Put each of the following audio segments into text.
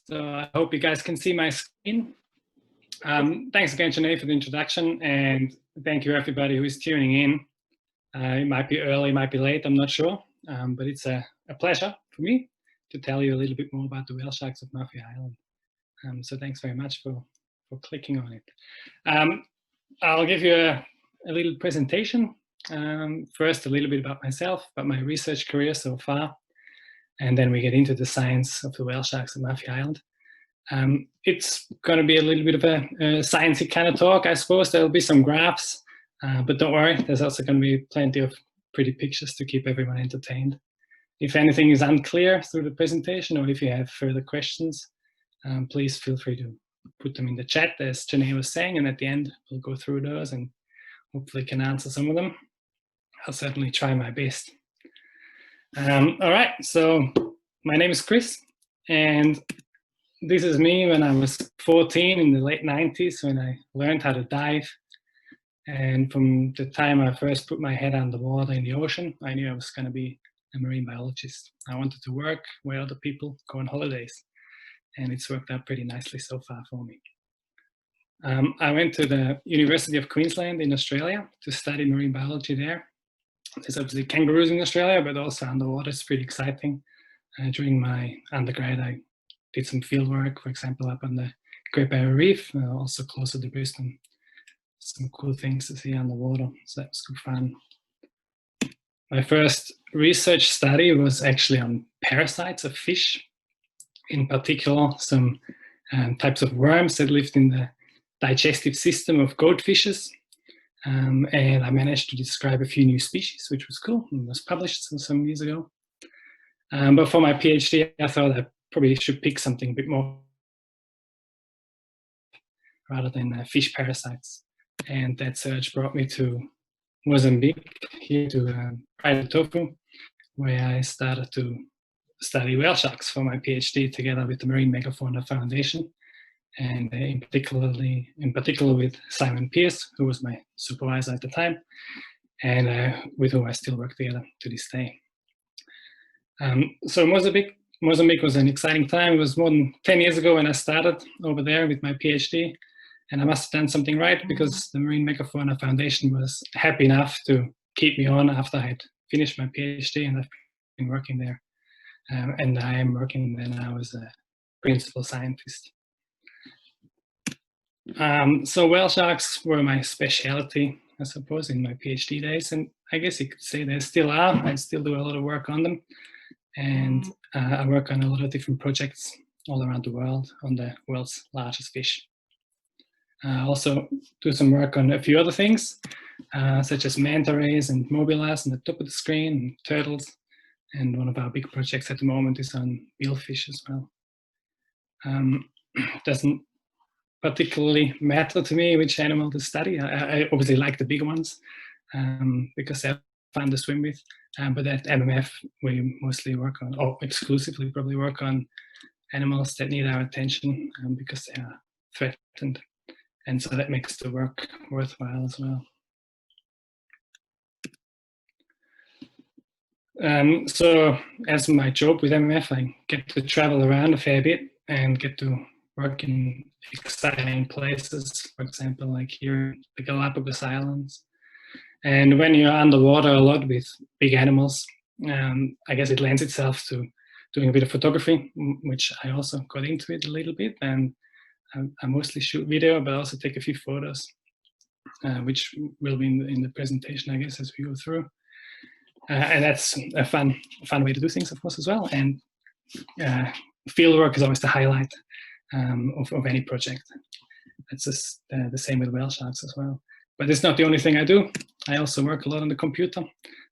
So I hope you guys can see my screen. Thanks again, Sinead, for the introduction, and thank you everybody who is tuning in. It might be early, it might be late, I'm not sure, but it's a pleasure for me to tell you a little bit more about the whale sharks of Mafia Island. So thanks very much for clicking on it. I'll give you a little presentation. First, a little bit about myself, about my research career so far, and then we get into the science of the whale sharks of Mafia Island. It's going to be a little bit of a sciencey kind of talk, I suppose. There'll be some graphs, but don't worry, there's also going to be plenty of pretty pictures to keep everyone entertained. If anything is unclear through the presentation, or if you have further questions, please feel free to put them in the chat, as Janae was saying, and at the end we'll go through those and hopefully can answer some of them. I'll certainly try my best. All right, so my name is Chris, and this is me when I was 14 in the late 90s, when I learned how to dive. And from the time I first put my head underwater in the ocean, I knew I was going to be a marine biologist. I wanted to work where other people go on holidays, and it's worked out pretty nicely so far for me. I went to the University of Queensland in Australia to study marine biology there. There's obviously kangaroos in Australia, but also underwater. It's pretty exciting. During my undergrad, I did some field work, for example, up on the Great Barrier Reef, also closer to Brisbane. Some cool things to see underwater, so that was good fun. My first research study was actually on parasites of fish, in particular some types of worms that lived in the digestive system of goldfishes. And I managed to describe a few new species, which was cool, and was published some years ago. But for my PhD, I thought I probably should pick something a bit more rather than fish parasites. And that search brought me to Mozambique, here to Tofu, where I started to study whale sharks for my PhD together with the Megafauna Foundation, and in particular with Simon Pierce, who was my supervisor at the time, and with whom I still work together to this day. So Mozambique was an exciting time. It was more than 10 years ago when I started over there with my PhD, and I must have done something right, because the Megafauna Foundation was happy enough to keep me on after I had finished my PhD, and I've been working there. And I am working there now as a principal scientist. So whale sharks were my specialty, I suppose, in my PhD days, and I guess you could say they still are. I still do a lot of work on them, and I work on a lot of different projects all around the world on the world's largest fish. I also do some work on a few other things, such as manta rays and mobilas on the top of the screen, and turtles, and one of our big projects at the moment is on billfish as well. Doesn't particularly matter to me which animal to study. I obviously like the big ones because they're fun to swim with, but at MMF we mostly work on, or exclusively probably work on, animals that need our attention because they are threatened, and so that makes the work worthwhile as well. So as my job with MMF, I get to travel around a fair bit and get to work in exciting places, for example, like here, the Galapagos Islands. And when you're underwater a lot with big animals, I guess it lends itself to doing a bit of photography, which I also got into it a little bit. And I mostly shoot video, but also take a few photos, which will be in the presentation, I guess, as we go through. And that's a fun way to do things, of course, as well. And field work is always the highlight of any project. It's just the same with whale sharks as well. But it's not the only thing I do. I also work a lot on the computer.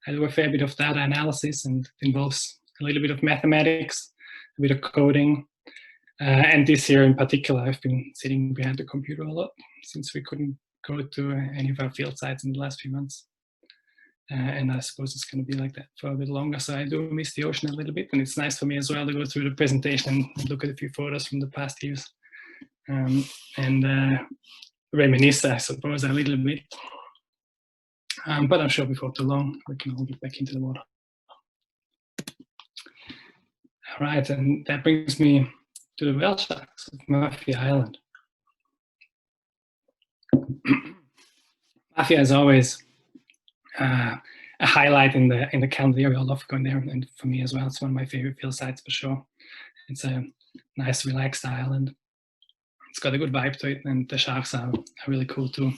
I do a fair bit of data analysis, and it involves a little bit of mathematics, a bit of coding. And this year in particular, I've been sitting behind the computer a lot since we couldn't go to any of our field sites in the last few months. And I suppose it's going to be like that for a bit longer. So I do miss the ocean a little bit, and it's nice for me as well to go through the presentation and look at a few photos from the past years and reminisce, I suppose, a little bit. But I'm sure before too long we can all get back into the water. All right, and that brings me to the whale sharks of Mafia Island. Mafia is always a highlight in the calendar year. We all love going there, and for me as well, it's one of my favorite field sites for sure. It's a nice, relaxed island. It's got a good vibe to it, and the sharks are really cool too,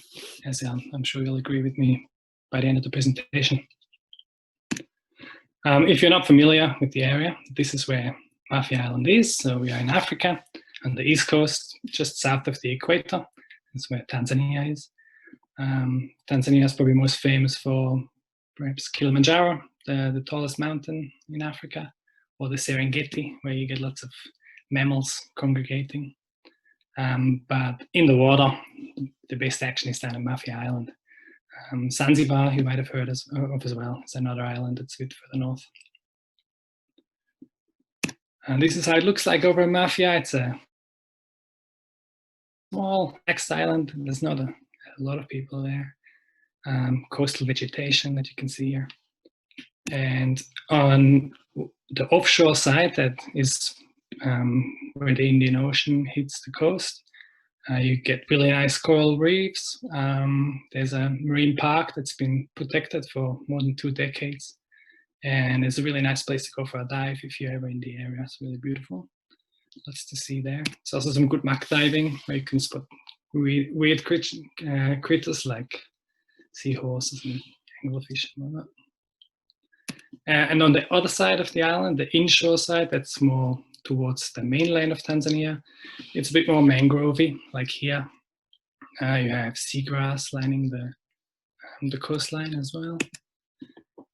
as I'm sure you'll agree with me by the end of the presentation. If you're not familiar with the area, this is where Mafia Island is. So we are in Africa, on the east coast, just south of the equator. That's where Tanzania is. Tanzania is probably most famous for perhaps Kilimanjaro, the tallest mountain in Africa, or the Serengeti, where you get lots of mammals congregating. But in the water, the best action is down in Mafia Island. Zanzibar, you might have heard of as well. It's another island that's a bit further north. And this is how it looks like over in Mafia. It's a small relaxed island. There's not a lot of people there. Coastal vegetation that you can see here. And on the offshore side, that is where the Indian Ocean hits the coast, you get really nice coral reefs. There's a marine park that's been protected for more than 2 decades. And it's a really nice place to go for a dive if you're ever in the area. It's really beautiful. Lots to see there. There's also some good muck diving where you can spot weird critters like seahorses and anglerfish and all that. And on the other side of the island, the inshore side, that's more towards the mainland of Tanzania. It's a bit more mangrovey, like here. You have seagrass lining the coastline as well.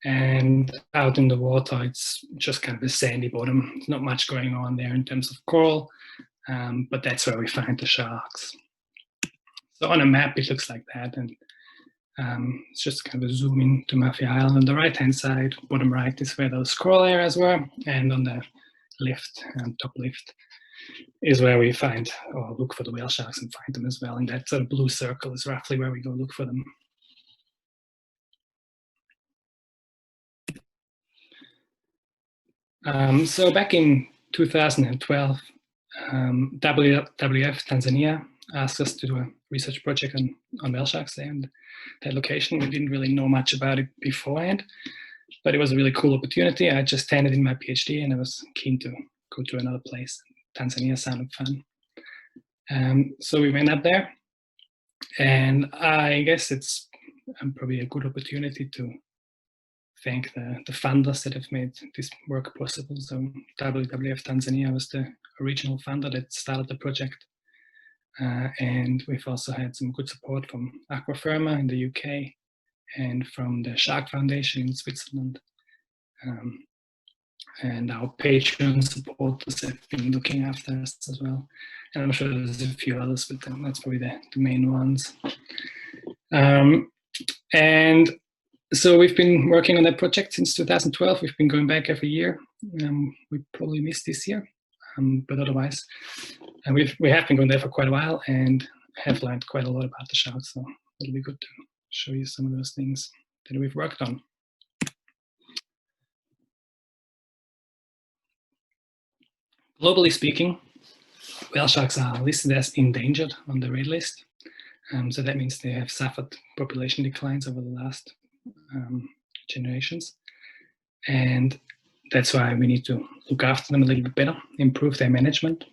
And out in the water, it's just kind of a sandy bottom. There's not much going on there in terms of coral, but that's where we find the sharks. So on a map, it looks like that. And it's just kind of a zoom in to Mafia Island. On the right-hand side, bottom right, is where those coral areas were. And on the left, top left, is where we find or look for the whale sharks and find them as well. And that sort of blue circle is roughly where we go look for them. So back in 2012, WWF Tanzania asked us to do a research project on whale sharks there and that location. We didn't really know much about it beforehand, but it was a really cool opportunity. I just handed in my PhD and I was keen to go to another place. Tanzania sounded fun. So we went up there, and I guess it's probably a good opportunity to thank the funders that have made this work possible. So WWF Tanzania was the original funder that started the project. And we've also had some good support from Aquafirma in the UK and from the Shark Foundation in Switzerland. And our Patreon supporters have been looking after us as well. And I'm sure there's a few others, but that's probably the main ones. And so we've been working on that project since 2012. We've been going back every year. We probably missed this year, but otherwise, we have been going there for quite a while and have learned quite a lot about the sharks. So it'll be good to show you some of those things that we've worked on. Globally speaking, whale sharks are listed as endangered on the red list. So that means they have suffered population declines over the last generations. And that's why we need to look after them a little bit better, improve their management.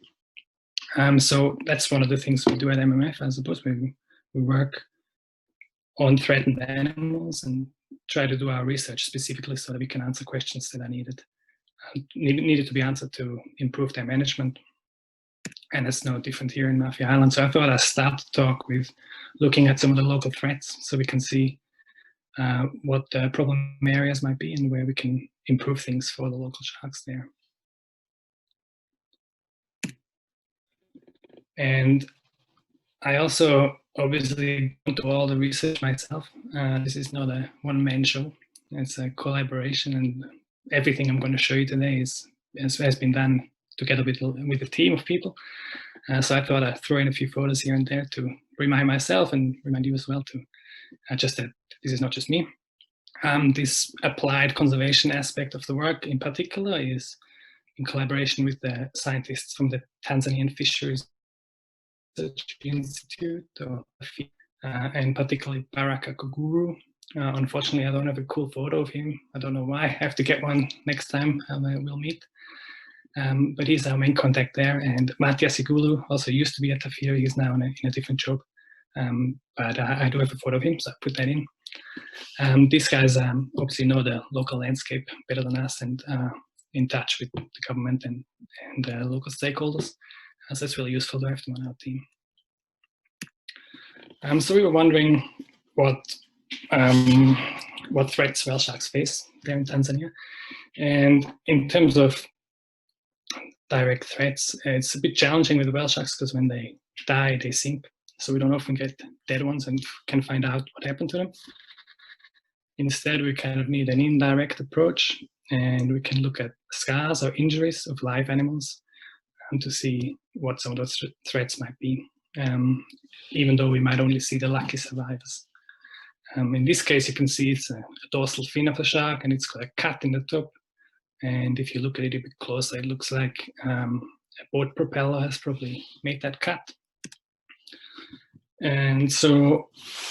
So that's one of the things we do at MMF, I suppose. We work on threatened animals and try to do our research specifically so that we can answer questions that are needed to be answered to improve their management. And it's no different here in Mafia Island. So I thought I'd start the talk with looking at some of the local threats so we can see what the problem areas might be and where we can improve things for the local sharks there. And I also obviously don't do all the research myself. This is not a one-man show. It's a collaboration, and everything I'm going to show you today has been done together with a team of people. So I thought I'd throw in a few photos here and there to remind myself and remind you as well to just that this is not just me. This applied conservation aspect of the work in particular is in collaboration with the scientists from the Tanzanian Fisheries Research Institute, and particularly Baraka Kuguru. Unfortunately, I don't have a cool photo of him. I don't know why. I have to get one next time we'll meet. But he's our main contact there. And Matthias Igulu also used to be at Tafiri. He's now in a different job. But I do have a photo of him, so I put that in. These guys obviously know the local landscape better than us and in touch with the government and local stakeholders. So it's really useful to have them on our team. So we were wondering what threats whale sharks face there in Tanzania. And in terms of direct threats, it's a bit challenging with the whale sharks because when they die, they sink. So we don't often get dead ones and can find out what happened to them. Instead, we kind of need an indirect approach, and we can look at scars or injuries of live animals to see what some of those threats might be, even though we might only see the lucky survivors. In this case, you can see it's a dorsal fin of the shark, and it's got a cut in the top. And if you look at it a bit closer, it looks like a boat propeller has probably made that cut. And so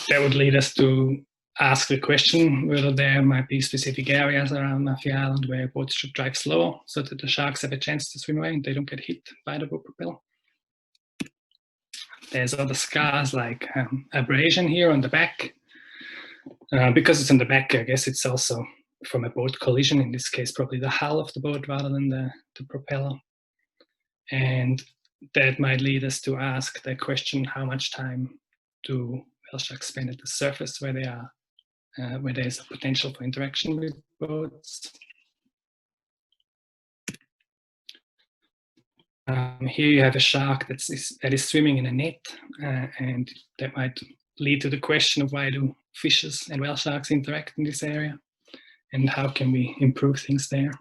that would lead us to ask the question whether there might be specific areas around Mafia Island where boats should drive slower so that the sharks have a chance to swim away and they don't get hit by the boat propeller. There's other scars like abrasion here on the back. Because it's on the back, I guess it's also from a boat collision, in this case probably the hull of the boat rather than the propeller. And that might lead us to ask the question, how much time do whale sharks spend at the surface where they are, where there's a potential for interaction with boats. Here you have a shark that is swimming in a net, and that might lead to the question of why do fishes and whale sharks interact in this area, and how can we improve things there.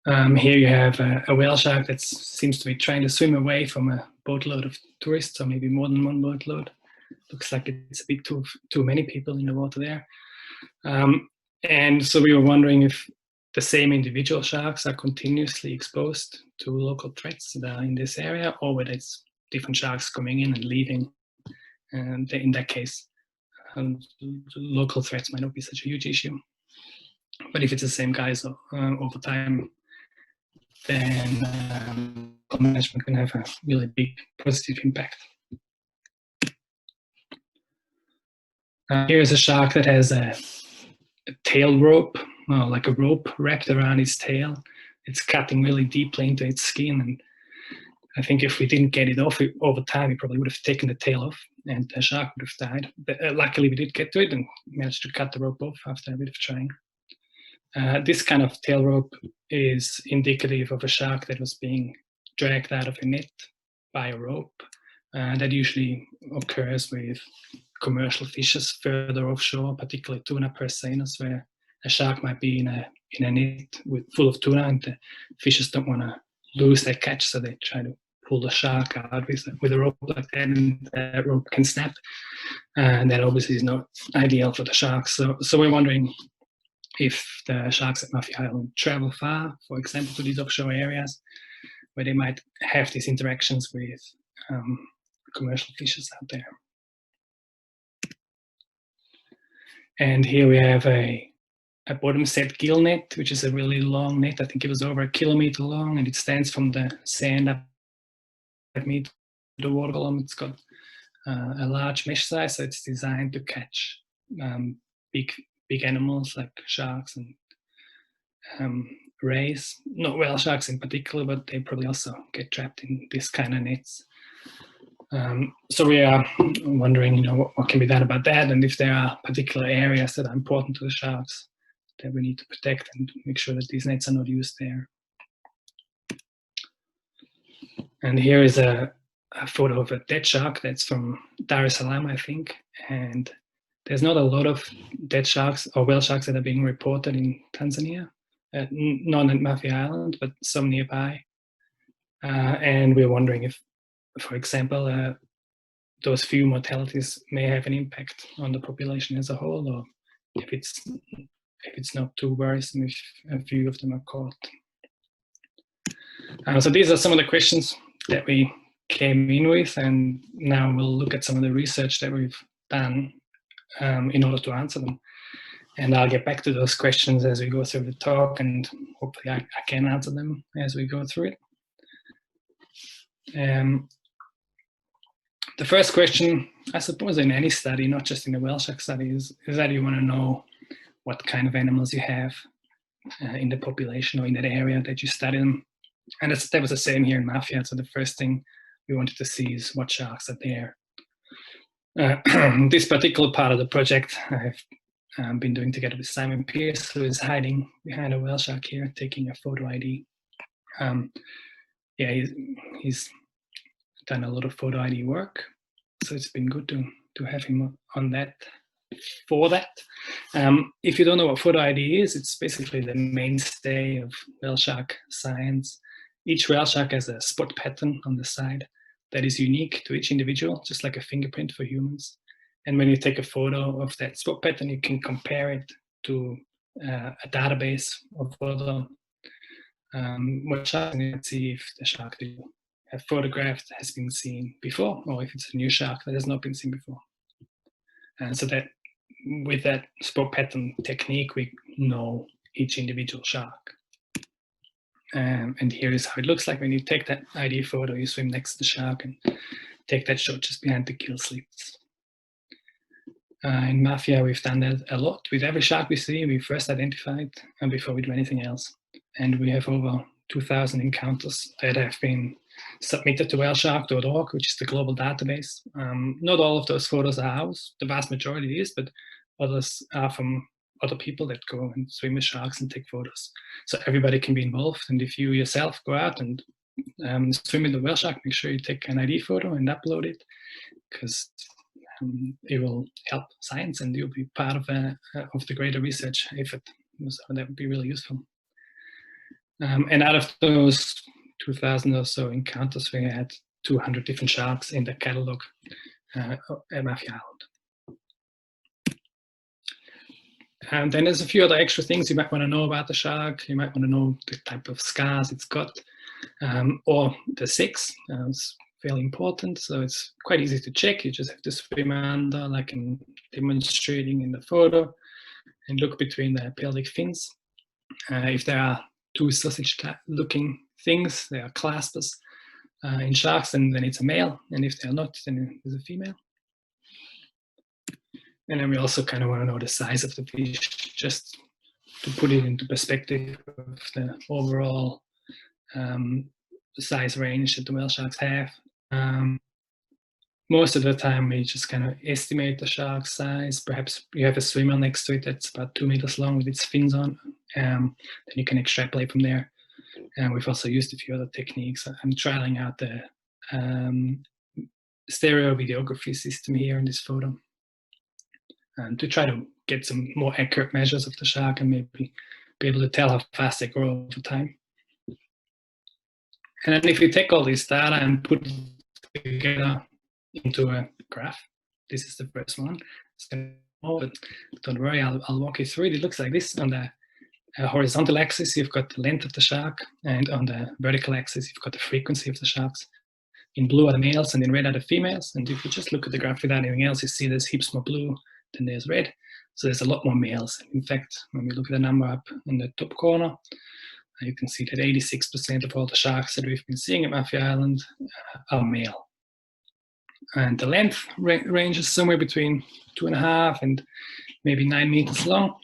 Here you have a whale shark that seems to be trying to swim away from a boatload of tourists, or maybe more than one boatload. Looks like it's a bit too many people in the water there. And so we were wondering if the same individual sharks are continuously exposed to local threats that are in this area, or whether it's different sharks coming in and leaving. And in that case, local threats might not be such a huge issue. But if it's the same guys over time, then management can have a really big positive impact. Here's a shark that has a tail rope, like a rope wrapped around its tail. It's cutting really deeply into its skin, and I think if we didn't get it off over time, we probably would have taken the tail off and the shark would have died. But luckily we did get to it and managed to cut the rope off after a bit of trying. This kind of tail rope is indicative of a shark that was being dragged out of a net by a rope. That usually occurs with commercial fishes further offshore, particularly tuna persainers, where a shark might be in a net full of tuna, and the fishes don't want to lose their catch, so they try to pull the shark out with a rope like that, and that rope can snap, and that obviously is not ideal for the sharks. So we're wondering if the sharks at Mafia Island travel far, for example, to these offshore areas where they might have these interactions with commercial fishes out there. And here we have a bottom set gill net, which is a really long net. I think it was over 1 kilometer long, and it stands from the sand up to the water column. It's got a large mesh size, so it's designed to catch big animals like sharks and rays. Not whale sharks in particular, but they probably also get trapped in this kind of nets. So we are wondering, what can be done about that, and if there are particular areas that are important to the sharks that we need to protect and make sure that these nets are not used there. And here is a photo of a dead shark that's from Dar es Salaam, I think, and there's not a lot of dead sharks or whale sharks that are being reported in Tanzania, not at Mafia Island, but some nearby. And we're wondering if, for example, those few mortalities may have an impact on the population as a whole, or if it's if it's not too worrisome if a few of them are caught. So these are some of the questions that we came in with, and now we'll look at some of the research that we've done in order to answer them. And I'll get back to those questions as we go through the talk, and hopefully I can answer them as we go through it. The first question, I suppose in any study, not just in the whale shark study, is that you want to know what kind of animals you have in the population or in that area that you study them. And that was the same here in Mafia. So the first thing we wanted to see is what sharks are there. This particular part of the project I've been doing together with Simon Pierce, who is hiding behind a whale shark here, taking a photo ID. Yeah, he's done a lot of photo ID work, so it's been good to have him on that. For that, if you don't know what photo ID is, it's basically the mainstay of whale shark science. Each whale shark has a spot pattern on the side that is unique to each individual, just like a fingerprint for humans. And when you take a photo of that spot pattern, you can compare it to a database of other whale sharks, and you can see if the shark that you have photographed has been seen before, or if it's a new shark that has not been seen before. And so that with that spot pattern technique, we know each individual shark. And here is how it looks like when you take that ID photo, you swim next to the shark and take that shot just behind the kill slits. In Mafia, we've done that a lot. With every shark we see, we first identify it and before we do anything else. And we have over 2,000 encounters that have been submitted to whaleshark.org, which is the global database. Not all of those photos are ours. The vast majority is, but others are from other people that go and swim with sharks and take photos. So everybody can be involved. And if you yourself go out and swim with the whale shark, make sure you take an ID photo and upload it, because it will help science and you'll be part of the greater research effort. So that would be really useful. And out of those 2,000 or so encounters, we had 200 different sharks in the catalog at Mafia Island. And then there's a few other extra things you might want to know about the shark. You might want to know the type of scars it's got, or the sex. It's fairly important, so it's quite easy to check. You just have to swim under, like I'm demonstrating in the photo, and look between the pelvic fins. If there are two sausage-looking things, they are claspers in sharks, and then it's a male, and if they're not, then it's a female. And then we also kind of want to know the size of the fish, just to put it into perspective of the overall size range that the whale sharks have. Most of the time, we just kind of estimate the shark size. Perhaps you have a swimmer next to it that's about 2 meters long with its fins on. Then you can extrapolate from there. And we've also used a few other techniques. I'm trialing out the stereo videography system here in this photo, to try to get some more accurate measures of the shark and maybe be able to tell how fast they grow over time. And then if you take all this data and put it together into a graph, this is the first one. But don't worry, I'll walk you through it. It looks like this. On the horizontal axis, you've got the length of the shark, and on the vertical axis, you've got the frequency of the sharks. In blue are the males, and in red are the females. And if you just look at the graph without anything else, you see there's heaps more blue than there's red. So there's a lot more males. In fact, when we look at the number up in the top corner, you can see that 86% of all the sharks that we've been seeing at Mafia Island are male. And the length range is somewhere between 2.5 and maybe 9 meters long.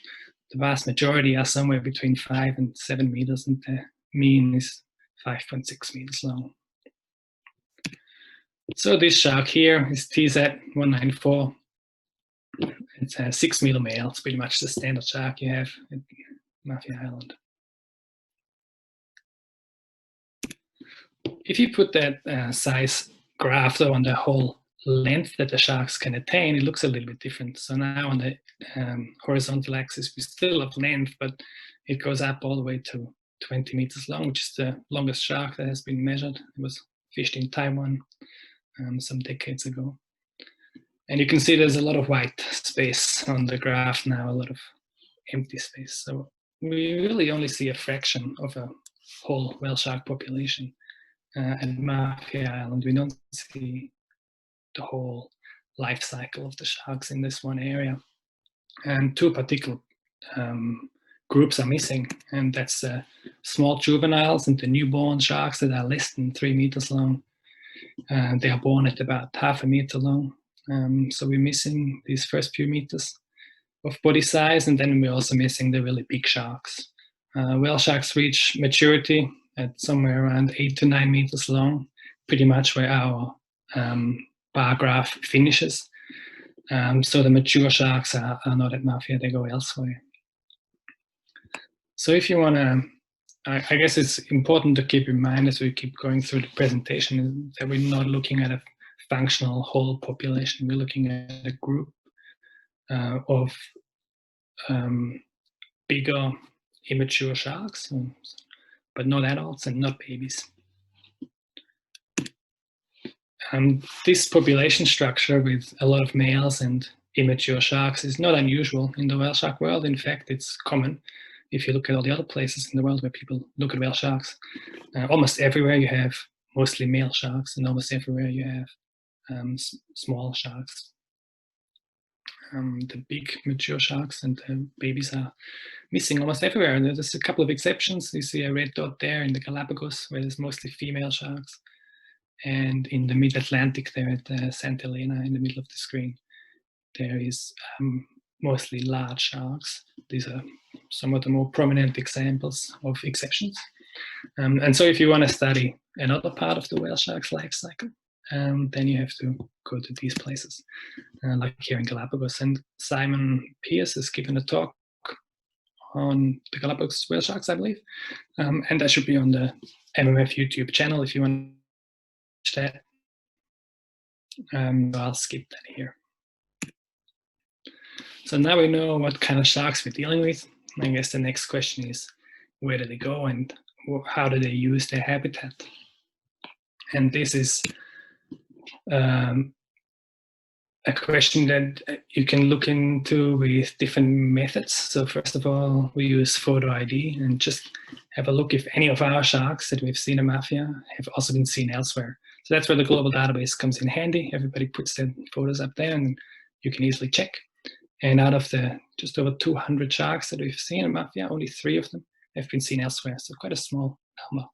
The vast majority are somewhere between 5 and 7 meters, and the mean is 5.6 meters long. So this shark here is TZ194. It's a 6 meter male. It's pretty much the standard shark you have at Mafia Island. If you put that size graph though on the whole length that the sharks can attain, it looks a little bit different. So now on the horizontal axis, we still have length, but it goes up all the way to 20 meters long, which is the longest shark that has been measured. It was fished in Taiwan some decades ago. And you can see there's a lot of white space on the graph now, a lot of empty space. So we really only see a fraction of a whole whale shark population. At Mafia Island, we don't see the whole life cycle of the sharks in this one area. And two particular groups are missing, and that's small juveniles and the newborn sharks that are less than 3 meters long. They are born at about 0.5 meter long. So we're missing these first few meters of body size, and then we're also missing the really big sharks. Whale sharks reach maturity at somewhere around 8 to 9 meters long, pretty much where our bar graph finishes. So the mature sharks are not at Mafia, they go elsewhere. So if you want to, I guess it's important to keep in mind as we keep going through the presentation that we're not looking at a functional whole population, we're looking at a group of bigger immature sharks, but not adults and not babies. This population structure with a lot of males and immature sharks is not unusual in the whale shark world. In fact, it's common if you look at all the other places in the world where people look at whale sharks. Almost everywhere you have mostly male sharks, and almost everywhere you have small sharks. The big mature sharks and the babies are missing almost everywhere. And there's a couple of exceptions. You see a red dot there in the Galapagos, where there's mostly female sharks. And in the mid-Atlantic there at St. Helena in the middle of the screen, there is mostly large sharks. These are some of the more prominent examples of exceptions. And so if you want to study another part of the whale shark's life cycle, then you have to go to these places, like here in Galapagos. And Simon Pierce has given a talk on the Galapagos whale sharks, I believe. And that should be on the MMF YouTube channel if you want to watch that. I'll skip that here. So now we know what kind of sharks we're dealing with. I guess the next question is, where do they go and how do they use their habitat? And this is a question that you can look into with different methods. So first of all, we use photo ID and just have a look if any of our sharks that we've seen in Mafia have also been seen elsewhere. So that's where the global database comes in handy. Everybody puts their photos up there and you can easily check. And out of the just over 200 sharks that we've seen in Mafia, only 3 of them have been seen elsewhere. So quite a small number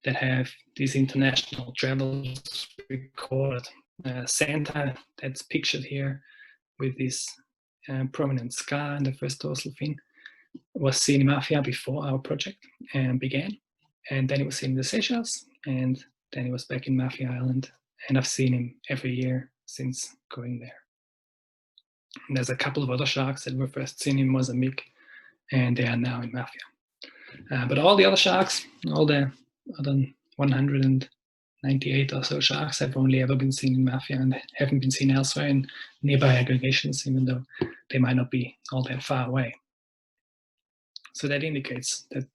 that have these international travels recorded. Santa, that's pictured here with this prominent scar in the first dorsal fin, was seen in Mafia before our project began. And then it was seen in the Seychelles, and then he was back in Mafia Island. And I've seen him every year since going there. And there's a couple of other sharks that were first seen in Mozambique, and they are now in Mafia. But all the other sharks, all the other 198 or so sharks have only ever been seen in Mafia and haven't been seen elsewhere in nearby aggregations, even though they might not be all that far away. So that indicates that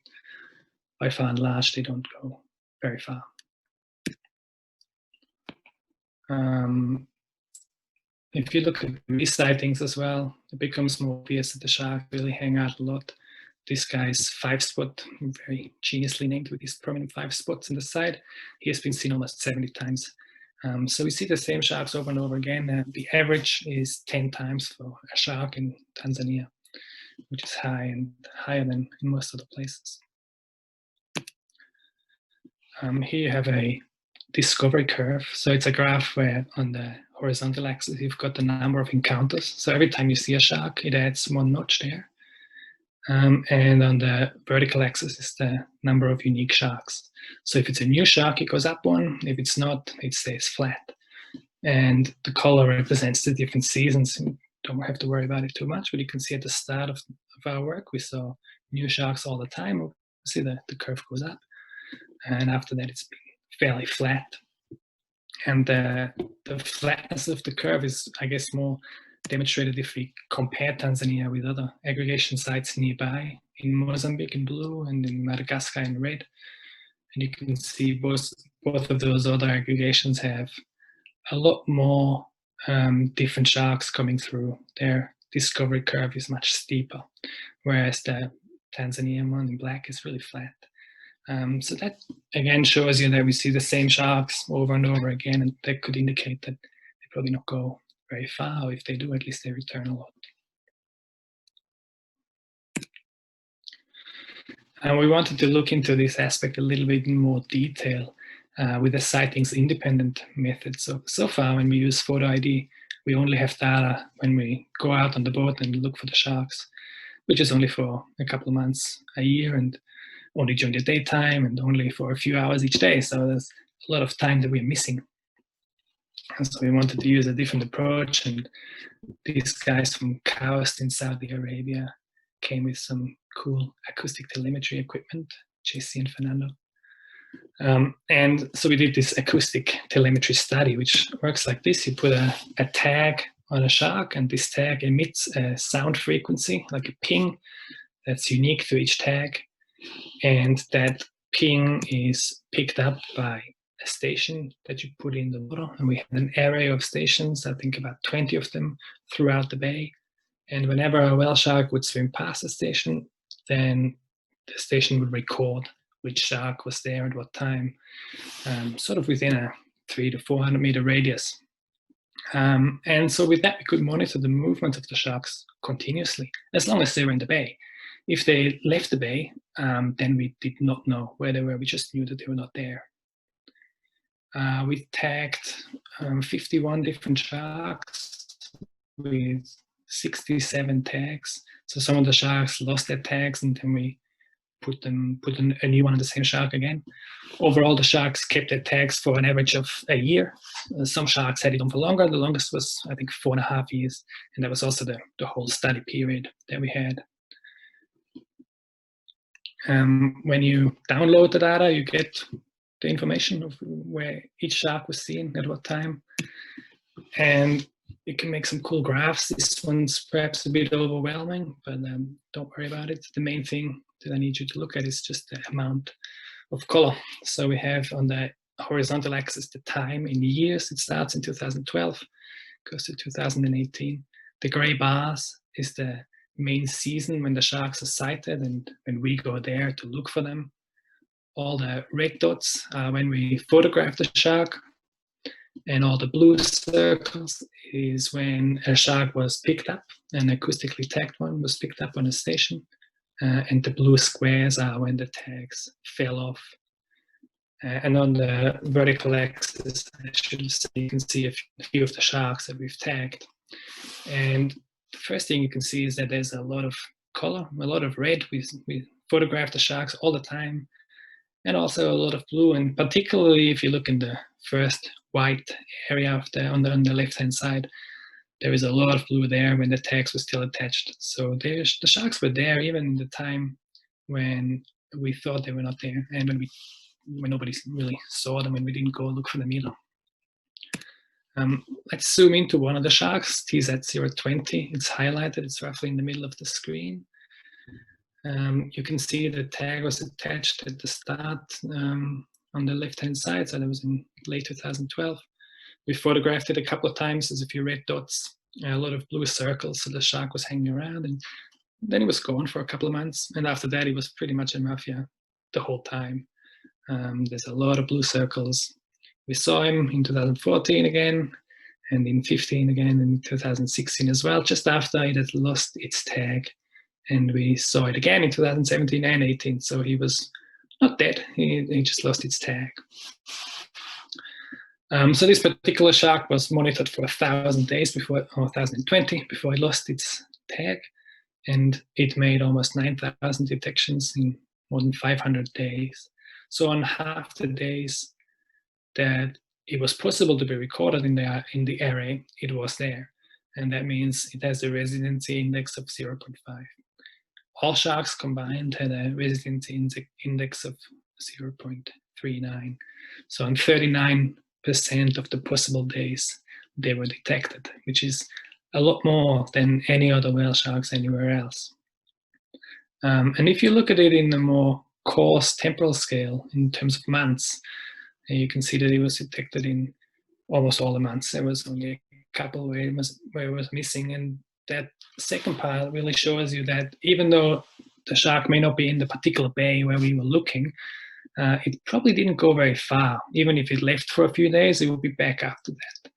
by far and large, they don't go very far. If you look at these sightings as well, it becomes more obvious that the shark really hang out a lot. This guy's 5-spot, very geniusly named with these prominent 5 spots in the side. He has been seen almost 70 times. So we see the same sharks over and over again. The average is 10 times for a shark in Tanzania, which is high and higher than in most other places. Here you have a discovery curve. So it's a graph where on the horizontal axis, you've got the number of encounters. So every time you see a shark, it adds 1 notch there. And on the vertical axis is the number of unique sharks. So if it's a new shark, it goes up 1. If it's not, it stays flat. And the color represents the different seasons. You don't have to worry about it too much, but you can see at the start of our work, we saw new sharks all the time. See the curve goes up. And after that, it's been fairly flat. And the flatness of the curve is, I guess, more demonstrated if we compare Tanzania with other aggregation sites nearby, in Mozambique in blue and in Madagascar in red. And you can see both of those other aggregations have a lot more different sharks coming through. Their discovery curve is much steeper. whereas the Tanzanian one in black is really flat. So that again shows you that we see the same sharks over and over again, and that could indicate that they probably not go very far, or if they do, at least they return a lot. And we wanted to look into this aspect a little bit in more detail with the sightings independent method. So far, when we use photo ID, we only have data when we go out on the boat and look for the sharks, which is only for a couple of months a year, and only during the daytime, and only for a few hours each day. So there's a lot of time that we're missing. And so we wanted to use a different approach, and these guys from Kaust in Saudi Arabia came with some cool acoustic telemetry equipment, JC and Fernando. And so we did this acoustic telemetry study, which works like this. You put a tag on a shark, and this tag emits a sound frequency, like a ping, that's unique to each tag. And that ping is picked up by a station that you put in the water. And we had an array of stations, I think about 20 of them throughout the bay. And whenever a whale shark would swim past the station, then the station would record which shark was there at what time, sort of within a 300 to 400 meter radius. And so with that, we could monitor the movement of the sharks continuously, as long as they were in the bay. If they left the bay, then we did not know where they were. We just knew that they were not there. We tagged 51 different sharks with 67 tags. So some of the sharks lost their tags, and then we put a new one on the same shark again. Overall, the sharks kept their tags for an average of a year. Some sharks had it on for longer. The longest was, I think, 4.5 years. And that was also the whole study period that we had. When you download the data, you get the information of where each shark was seen at what time. And you can make some cool graphs. This one's perhaps a bit overwhelming, but don't worry about it. The main thing that I need you to look at is just the amount of color. So we have on the horizontal axis the time in years. It starts in 2012, goes to 2018. The gray bars is the main season when the sharks are sighted and when we go there to look for them. All the red dots are when we photograph the shark, and all the blue circles is when a shark was picked up, an acoustically tagged one was picked up on a station, and the blue squares are when the tags fell off. And on the vertical axis, I should say, you can see a few of the sharks that we've tagged. And the first thing you can see is that there's a lot of color, a lot of red. We photograph the sharks all the time, and also a lot of blue. And particularly if you look in the first white area of on the left-hand side, there is a lot of blue there when the tags were still attached. So the sharks were there even in the time when we thought they were not there, and when nobody really saw them and we didn't go look for them either. Let's zoom into one of the sharks, TZ020. It's highlighted, it's roughly in the middle of the screen. You can see the tag was attached at the start on the left-hand side, so that was in late 2012. We photographed it a couple of times. There's a few red dots, a lot of blue circles, so the shark was hanging around, and then he was gone for a couple of months, and after that he was pretty much in Mafia the whole time. There's a lot of blue circles. We saw him in 2014 again, and in 15 again, and in 2016 as well, just after it had lost its tag. And we saw it again in 2017 and 18, so he was not dead, he just lost its tag. So this particular shark was monitored for 1,000 days before, or 1,020, before it lost its tag, and it made almost 9,000 detections in more than 500 days. So on half the days that it was possible to be recorded in the array, it was there. And that means it has a residency index of 0.5. All sharks combined had a residency index of 0.39. So on 39% of the possible days, they were detected, which is a lot more than any other whale sharks anywhere else. And if you look at it in a more coarse temporal scale in terms of months, you can see that it was detected in almost all the months. There was only a couple where it was missing, and that second pile really shows you that even though the shark may not be in the particular bay where we were looking, it probably didn't go very far. Even if it left for a few days, it would be back after that.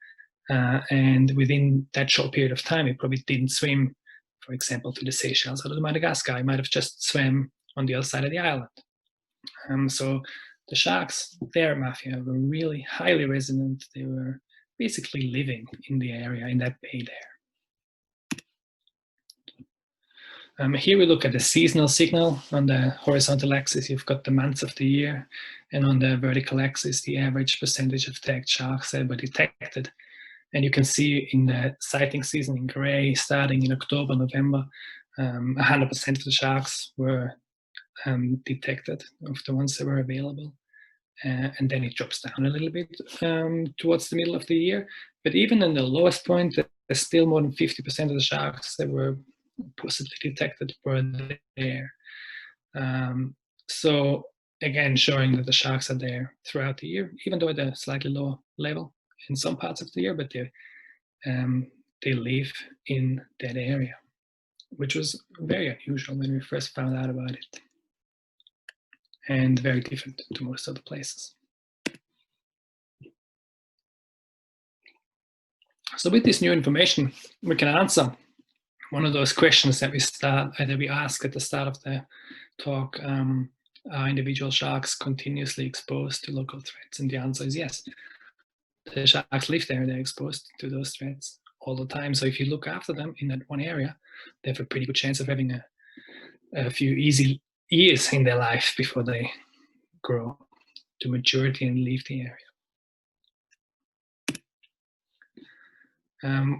And within that short period of time, it probably didn't swim, for example, to the Seychelles or to Madagascar. It might have just swam on the other side of the island. So the sharks there at Mafia were really highly resident. They were basically living in the area, in that bay there. Here we look at the seasonal signal. On the horizontal axis, you've got the months of the year, and on the vertical axis, the average percentage of tagged sharks that were detected. And you can see in the sighting season in gray, starting in October, November, 100% of the sharks were detected, of the ones that were available. And then it drops down a little bit towards the middle of the year. But even in the lowest point, there's still more than 50% of the sharks that were possibly detected were there. So again, showing that the sharks are there throughout the year, even though at a slightly lower level in some parts of the year, but they live in that area, which was very unusual when we first found out about it, and very different to most other places. So with this new information, we can answer one of those questions that we ask at the start of the talk. Are individual sharks continuously exposed to local threats? And the answer is yes. The sharks live there, they're exposed to those threats all the time. So if you look after them in that one area, they have a pretty good chance of having a few easy years in their life before they grow to maturity and leave the area.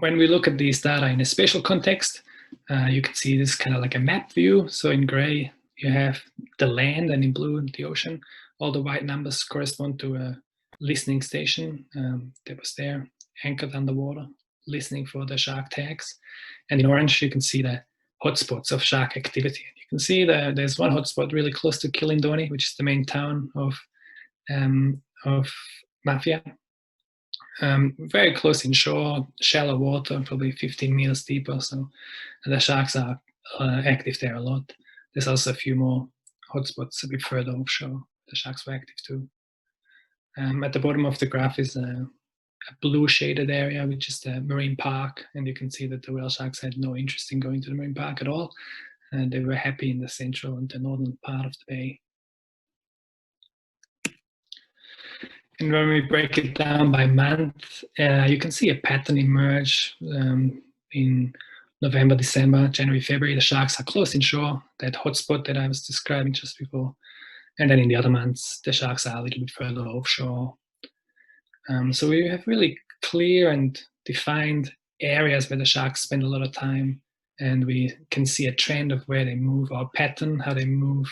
When we look at these data in a spatial context, you can see this kind of like a map view. So in gray, you have the land, and in blue, the ocean. All the white numbers correspond to a listening station that was there, anchored underwater, listening for the shark tags. And in orange, you can see the hotspots of shark activity. You can see that there's one hotspot really close to Kilindoni, which is the main town of Mafia. Very close inshore, shallow water, probably 15 meters deeper. So the sharks are active there a lot. There's also a few more hotspots a bit further offshore. The sharks were active too. At the bottom of the graph is a blue shaded area, which is the marine park. And you can see that the whale sharks had no interest in going to the marine park at all. And they were happy in the central and the northern part of the bay. And when we break it down by month, you can see a pattern emerge in November, December, January, February. The sharks are close inshore, that hotspot that I was describing just before. And then in the other months, the sharks are a little bit further offshore. So we have really clear and defined areas where the sharks spend a lot of time, and we can see a trend of where they move, or pattern, how they move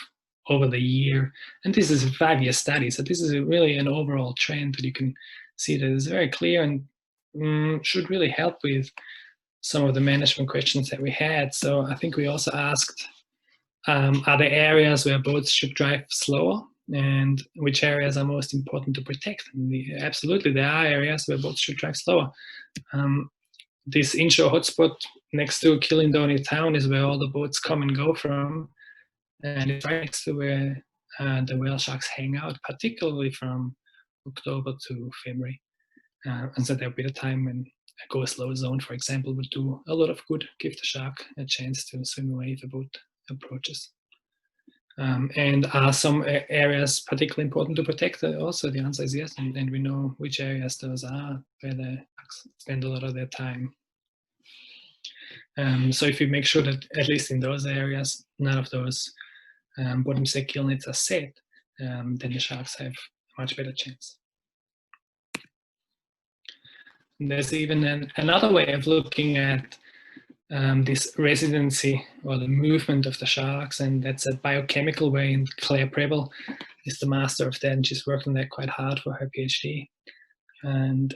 over the year. And this is a 5-year study, so this is really an overall trend that you can see that is very clear and should really help with some of the management questions that we had. So I think we also asked, are there areas where boats should drive slower, and which areas are most important to protect? And absolutely, there are areas where boats should drive slower. This inshore hotspot next to Kilindoni town is where all the boats come and go from. And it's right next to where the whale sharks hang out, particularly from October to February. And so there'll be the time when a go slow zone, for example, would do a lot of good, give the shark a chance to swim away if a boat approaches. And are some areas particularly important to protect? Also, the answer is yes, and we know which areas those are, where the sharks spend a lot of their time. So if you make sure that at least in those areas, none of those bottom set kill nets are set, then the sharks have a much better chance. And there's even another way of looking at this residency or the movement of the sharks, and that's a biochemical way. And Claire Preble is the master of that, and she's worked on that quite hard for her PhD. And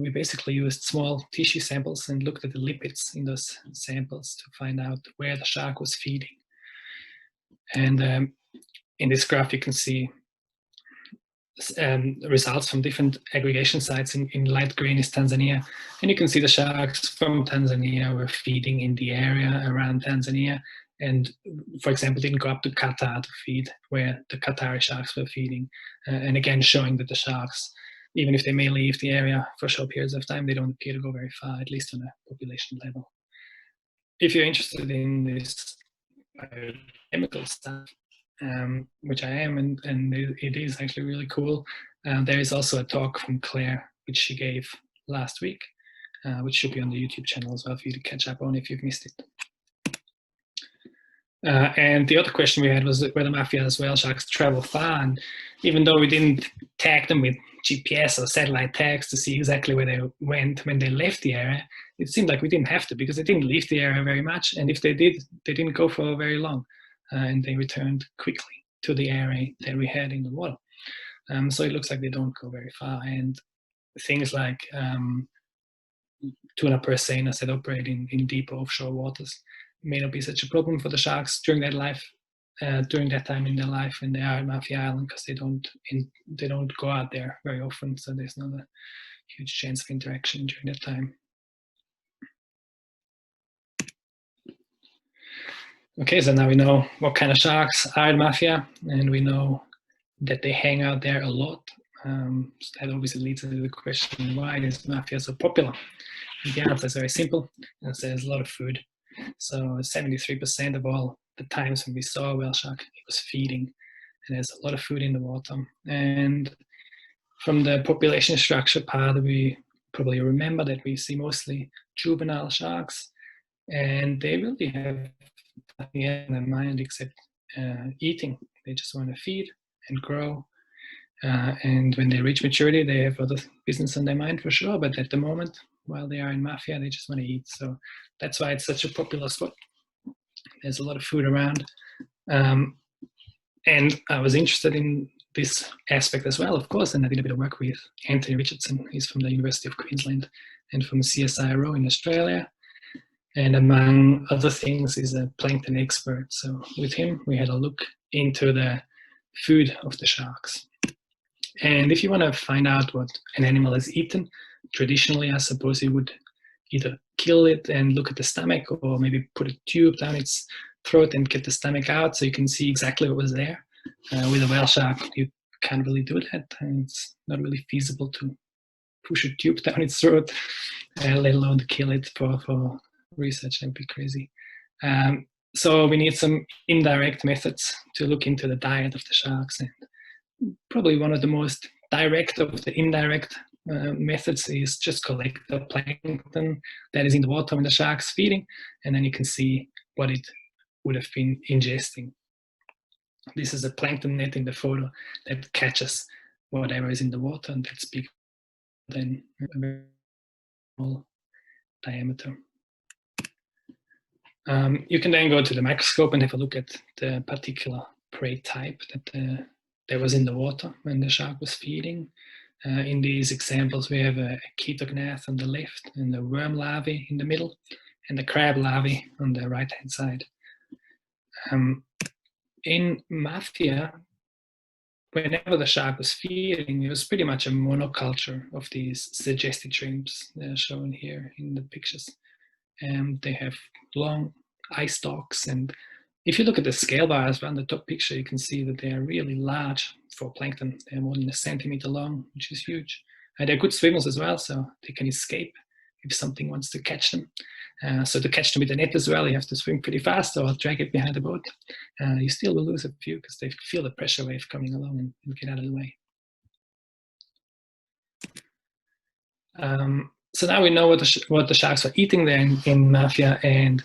we basically used small tissue samples and looked at the lipids in those samples to find out where the shark was feeding. And in this graph, you can see results from different aggregation sites. In light green is Tanzania, and you can see the sharks from Tanzania were feeding in the area around Tanzania, and for example didn't go up to Qatar to feed where the Qatari sharks were feeding, and again showing that the sharks, even if they may leave the area for short periods of time, they don't appear to go very far, at least on a population level. If you're interested in this biochemical stuff, which I am, and it is actually really cool. There is also a talk from Claire, which she gave last week, which should be on the YouTube channel as well for you to catch up on if you've missed it. And the other question we had was whether Mafia's whale sharks travel far, and even though we didn't tag them with GPS or satellite tags to see exactly where they went when they left the area, it seemed like we didn't have to, because they didn't leave the area very much, and if they did, they didn't go for very long, and they returned quickly to the area that we had in the water. So it looks like they don't go very far, and things like tuna purseaners that operate in deeper offshore waters may not be such a problem for the sharks during that time in their life when they are at Mafia Island, because they don't go out there very often, so there's not a huge chance of interaction during that time. Okay, so now we know what kind of sharks are at Mafia, and we know that they hang out there a lot. So that obviously leads to the question, why is Mafia so popular? And the answer is very simple, and there's a lot of food. So 73% of all the times when we saw a whale shark, it was feeding, and there's a lot of food in the water. And from the population structure part, we probably remember that we see mostly juvenile sharks, and they really have nothing in their mind except eating. They just want to feed and grow. And when they reach maturity, they have other business on their mind for sure. But at the moment, while they are in Mafia, they just want to eat. So that's why it's such a popular spot. There's a lot of food around. And I was interested in this aspect as well, of course, and I did a bit of work with Anthony Richardson. He's from the University of Queensland and from CSIRO in Australia. And among other things, he's a plankton expert. So with him, we had a look into the food of the sharks. And if you want to find out what an animal has eaten, traditionally, I suppose you would either kill it and look at the stomach, or maybe put a tube down its throat and get the stomach out so you can see exactly what was there. With a whale shark, you can't really do that. And it's not really feasible to push a tube down its throat, let alone to kill it for research. That would be crazy. So we need some indirect methods to look into the diet of the sharks. And probably one of the most direct of the indirect methods is just collect the plankton that is in the water when the shark's feeding, and then you can see what it would have been ingesting. This is a plankton net in the photo that catches whatever is in the water, and that's bigger than a very small diameter. You can then go to the microscope and have a look at the particular prey type that was in the water when the shark was feeding. In these examples, we have a ketognath on the left, and the worm larvae in the middle, and the crab larvae on the right-hand side. In Mafia, whenever the shark was feeding, it was pretty much a monoculture of these suggested shrimps that are shown here in the pictures. They have long eye stalks, and if you look at the scale bars on the top picture, you can see that they are really large for plankton. They're more than 1 centimeter long, which is huge. They're good swimmers as well, so they can escape if something wants to catch them. So to catch them with the net as well, you have to swim pretty fast or drag it behind the boat. You still will lose a few because they feel the pressure wave coming along and get out of the way. So now we know what the sharks are eating there in Mafia, and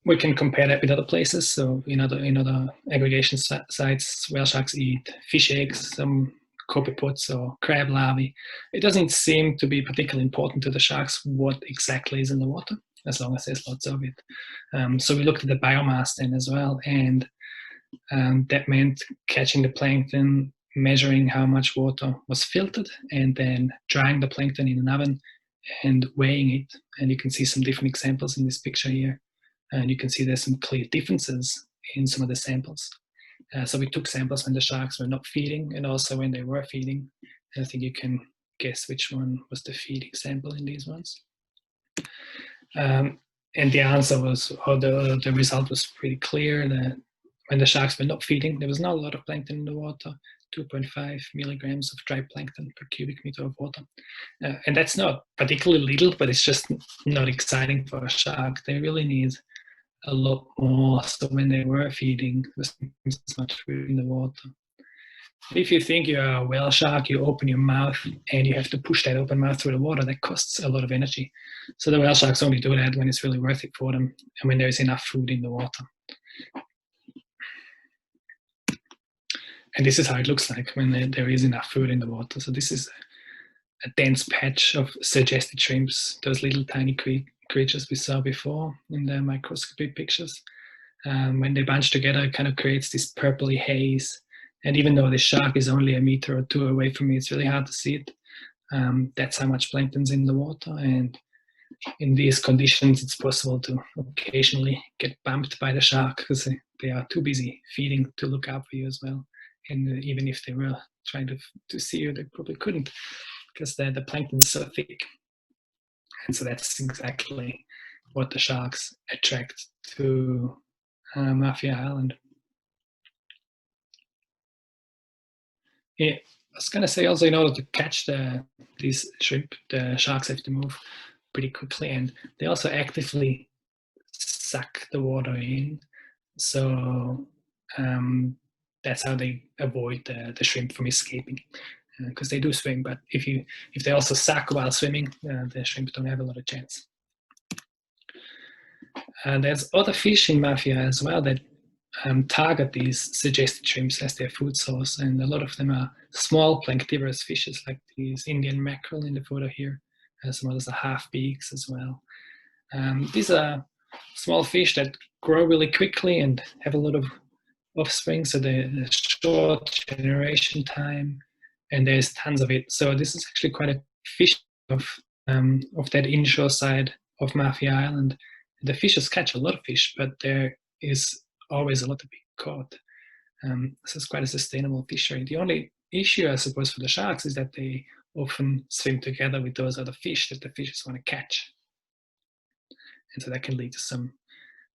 we can compare that with other places. So in other aggregation sites, whale sharks eat fish eggs, some copepods or crab larvae. It doesn't seem to be particularly important to the sharks what exactly is in the water, as long as there's lots of it. So we looked at the biomass then as well, and that meant catching the plankton, measuring how much water was filtered, and then drying the plankton in an oven and weighing it. And you can see some different examples in this picture here. And you can see there's some clear differences in some of the samples. So we took samples when the sharks were not feeding and also when they were feeding. And I think you can guess which one was the feeding sample in these ones. And the answer was, or the result was pretty clear, that when the sharks were not feeding, there was not a lot of plankton in the water, 2.5 milligrams of dry plankton per cubic meter of water. And that's not particularly little, but it's just not exciting for a shark. They really need a lot more. So when they were feeding, there was as much food in the water. If you think you're a whale shark, you open your mouth and you have to push that open mouth through the water. That costs a lot of energy. So the whale sharks only do that when it's really worth it for them and when there is enough food in the water. And this is how it looks like when there is enough food in the water. So this is a dense patch of suggested shrimps, those little tiny creatures we saw before in the microscopy pictures. When they bunch together, it kind of creates this purpley haze. And even though the shark is only a meter or two away from me, it's really hard to see it. That's how much plankton's in the water. And in these conditions, it's possible to occasionally get bumped by the shark because they are too busy feeding to look out for you as well. And even if they were trying to see you, they probably couldn't because the plankton is so thick. And so that's exactly what the sharks attract to Mafia Island. Yeah, I was going to say also, in order to catch these shrimp, the sharks have to move pretty quickly, and they also actively suck the water in. So that's how they avoid the shrimp from escaping, because they do swim. But if they also suck while swimming, the shrimp don't have a lot of chance. There's other fish in Mafia as well that target these suggested shrimps as their food source, and a lot of them are small planktivorous fishes like these Indian mackerel in the photo here. Some others are half beaks as well. These are small fish that grow really quickly and have a lot of offspring, so they're short generation time, and there's tons of it. So this is actually quite a fish of that inshore side of Mafia Island. The fishes catch a lot of fish, but there is always a lot to be caught. So it's quite a sustainable fishery. The only issue, I suppose, for the sharks is that they often swim together with those other fish that the fishes want to catch. And so that can lead to some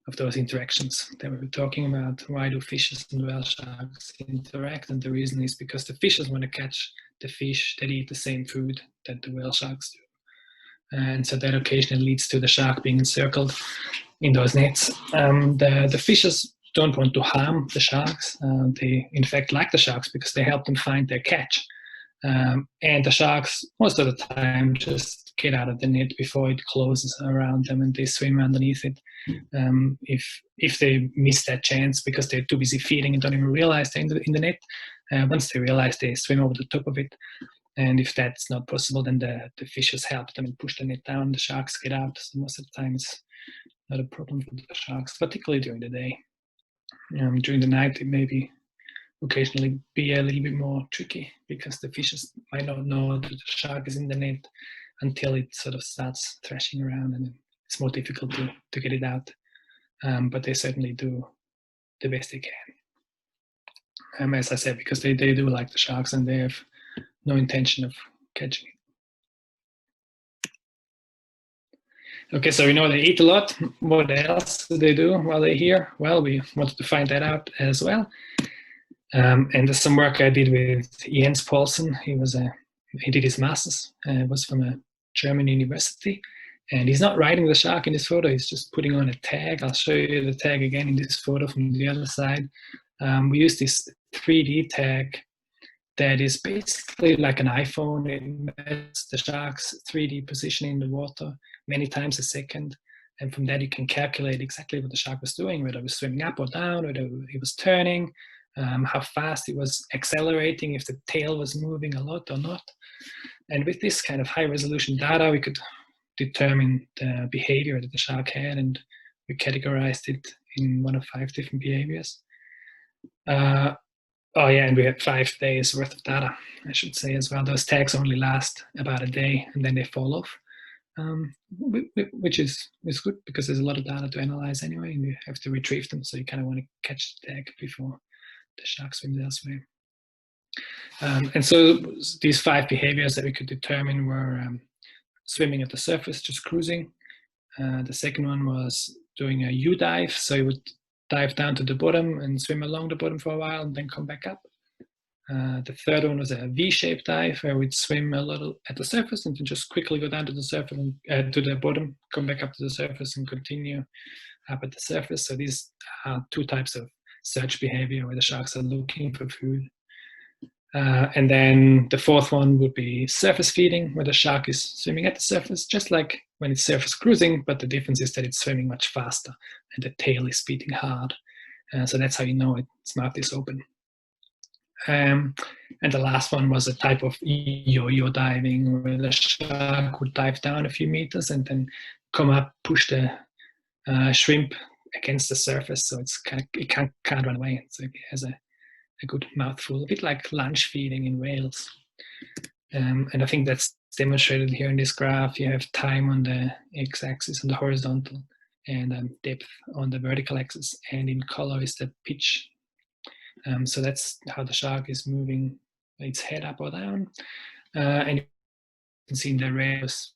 of those interactions that we were talking about. Why do fishes and whale sharks interact? And the reason is because the fishes want to catch the fish that eat the same food that the whale sharks do. And so that occasionally leads to the shark being encircled in those nets. The fishes don't want to harm the sharks. They, in fact, like the sharks because they help them find their catch. And the sharks, most of the time, just get out of the net before it closes around them and they swim underneath it. If they miss that chance because they're too busy feeding and don't even realize they're in the net, once they realize, they swim over the top of it. And if that's not possible, then the fishes help them and push the net down. The sharks get out. So most of the time, it's not a problem for the sharks, particularly during the day. During the night, it may be occasionally be a little bit more tricky because the fishes might not know that the shark is in the net until it sort of starts thrashing around, and it's more difficult to get it out. But they certainly do the best they can. As I said, because they do like the sharks and they have no intention of catching it. Okay, so we know they eat a lot. What else do they do while they're here? Well, we wanted to find that out as well. And there's some work I did with Jens Paulsen. He did his master's. Was from a German university, and he's not riding the shark in this photo. He's just putting on a tag. I'll show you the tag again in this photo from the other side. We use this 3D tag that is basically like an iPhone. It measures the shark's 3D position in the water many times a second. And from that, you can calculate exactly what the shark was doing, whether it was swimming up or down, whether it was turning, how fast it was accelerating, if the tail was moving a lot or not. And with this kind of high resolution data, we could determine the behavior that the shark had, and we categorized it in 1 of 5 different behaviors. And we had 5 days worth of data, I should say as well. Those tags only last about a day and then they fall off, which is good because there's a lot of data to analyze anyway, and you have to retrieve them. So you kind of want to catch the tag before the shark swims elsewhere. And so these 5 behaviors that we could determine were swimming at the surface, just cruising. The second one was doing a U-dive, so you would dive down to the bottom and swim along the bottom for a while and then come back up. The third one was a V-shaped dive, where we'd swim a little at the surface and then just quickly go down to the surface and to the bottom, come back up to the surface and continue up at the surface. So these are 2 types of search behavior where the sharks are looking for food. And then the fourth one would be surface feeding, where the shark is swimming at the surface, just like when it's surface cruising, but the difference is that it's swimming much faster and the tail is beating hard. So that's how you know its mouth is open. And the last one was a type of yo-yo diving, where the shark would dive down a few meters and then come up, push the shrimp against the surface, so it can't run away. So it has a good mouthful, a bit like lunch feeding in whales. And I think that's demonstrated here in this graph. You have time on the x-axis on the horizontal, and depth on the vertical axis, and in color is the pitch. So that's how the shark is moving its head up or down. And you can see in the rays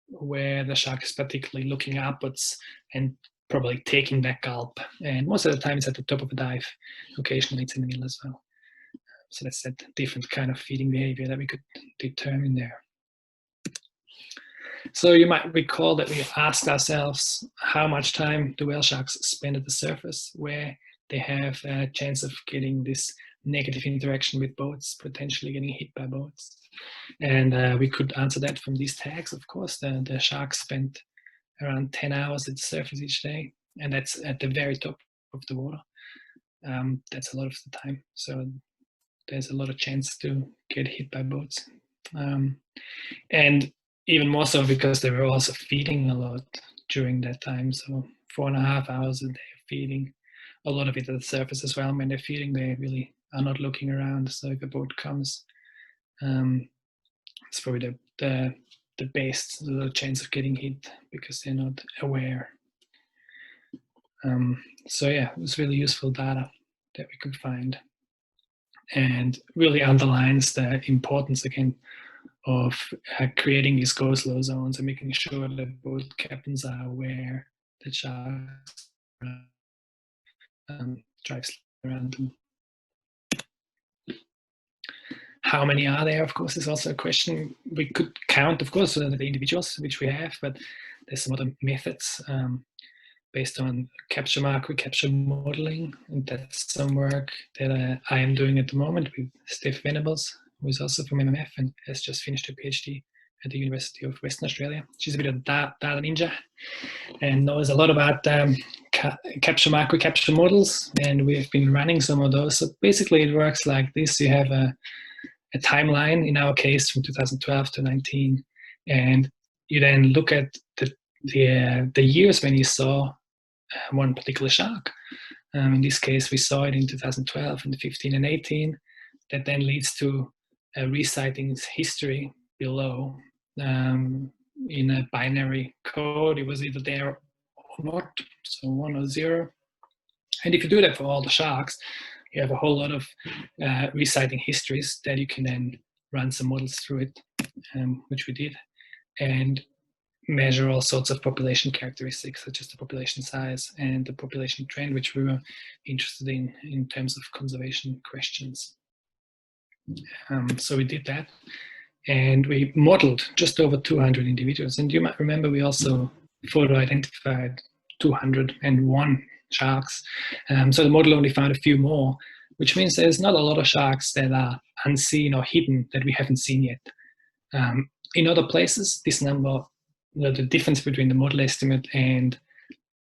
where the shark is particularly looking upwards and probably taking that gulp. And most of the time it's at the top of a dive. Occasionally it's in the middle as well. So that's that different kind of feeding behavior that we could determine there. So you might recall that we asked ourselves, how much time do whale sharks spend at the surface, where they have a chance of getting this negative interaction with boats, potentially getting hit by boats. And we could answer that from these tags, of course. The sharks spent around 10 hours at the surface each day, and that's at the very top of the water. That's a lot of the time. So there's a lot of chance to get hit by boats. And even more so because they were also feeding a lot during that time. So 4.5 hours a day of feeding, a lot of it at the surface as well. When they're feeding, they really are not looking around. So if a boat comes, it's probably the best, the chance of getting hit because they're not aware. So yeah, it was really useful data that we could find, and really underlines the importance again of creating these go-slow zones and making sure that boat captains are aware that sharks drive around them. How many are there, of course, is also a question. We could count, of course, the individuals, which we have, but there's some other methods based on capture mark recapture modeling, and that's some work that I am doing at the moment with Steph Venables, who is also from MMF and has just finished her PhD at the University of Western Australia. She's a bit of a data ninja and knows a lot about capture mark recapture models, and we've been running some of those. So basically it works like this. You have a timeline, in our case from 2012 to 19, and you then look at the years when you saw one particular shark. In this case, we saw it in 2012 and 15 and 18. That then leads to a reciting history below in a binary code. It was either there or not, so 1 or 0. And if you do that for all the sharks, you have a whole lot of reciting histories that you can then run some models through it, which we did, and measure all sorts of population characteristics, such as the population size and the population trend, which we were interested in terms of conservation questions. So we did that, and we modeled just over 200 individuals. And you might remember we also photo identified 201 sharks. So the model only found a few more, which means there's not a lot of sharks that are unseen or hidden that we haven't seen yet. In other places, this number, the difference between the model estimate and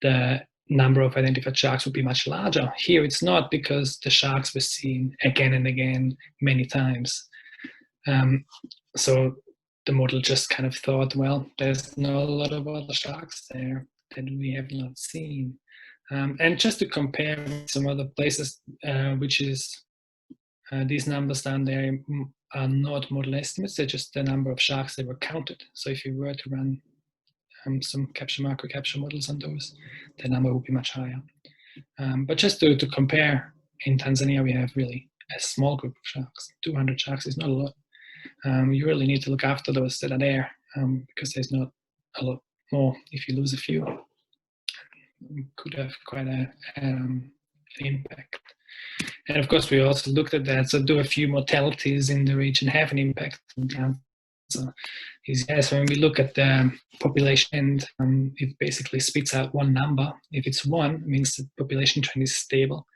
the number of identified sharks would be much larger. Here it's not, because the sharks were seen again and again many times. So the model just kind of thought, well, there's not a lot of other sharks there that we have not seen. And just to compare with some other places, which is these numbers down there are not model estimates, they're just the number of sharks that were counted. So if you were to run some capture mark recapture models on those, the number would be much higher. But just to compare in Tanzania, we have really a small group of sharks. 200 sharks is not a lot. You really need to look after those that are there, because there's not a lot more. If you lose a few, it could have quite an impact. And of course, we also looked at that. So do a few mortalities in the region have an impact on cancer? So when we look at the population, it basically spits out one number. If it's 1, it means the population trend is stable.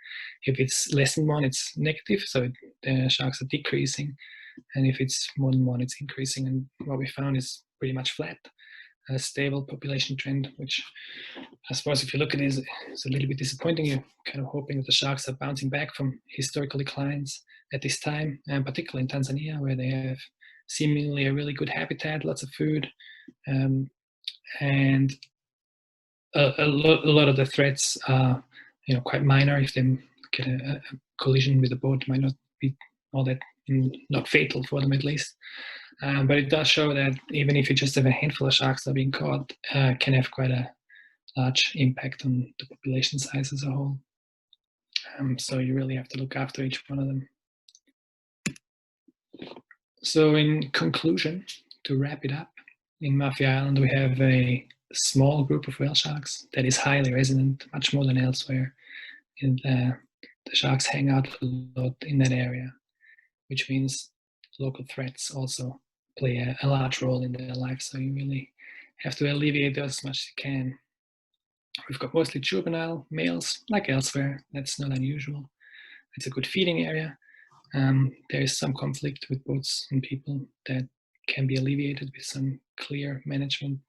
If it's less than 1, it's negative, so the sharks are decreasing. And if it's more than 1, it's increasing. And what we found is pretty much flat, a stable population trend, which I suppose if you look at it, it's a little bit disappointing. You're kind of hoping that the sharks are bouncing back from historical declines at this time, and particularly in Tanzania, where they have seemingly a really good habitat, lots of food, and a lot of the threats are, quite minor. If they get a collision with the boat, it might not be all that, not fatal for them at least. But it does show that even if you just have a handful of sharks that are being caught, can have quite a large impact on the population size as a whole. So you really have to look after each one of them. So in conclusion, to wrap it up, in Mafia Island we have a small group of whale sharks that is highly resident, much more than elsewhere. And the sharks hang out a lot in that area, which means local threats also play a large role in their life. So you really have to alleviate those as much as you can. We've got mostly juvenile males, like elsewhere. That's not unusual. It's a good feeding area. There is some conflict with boats and people that can be alleviated with some clear management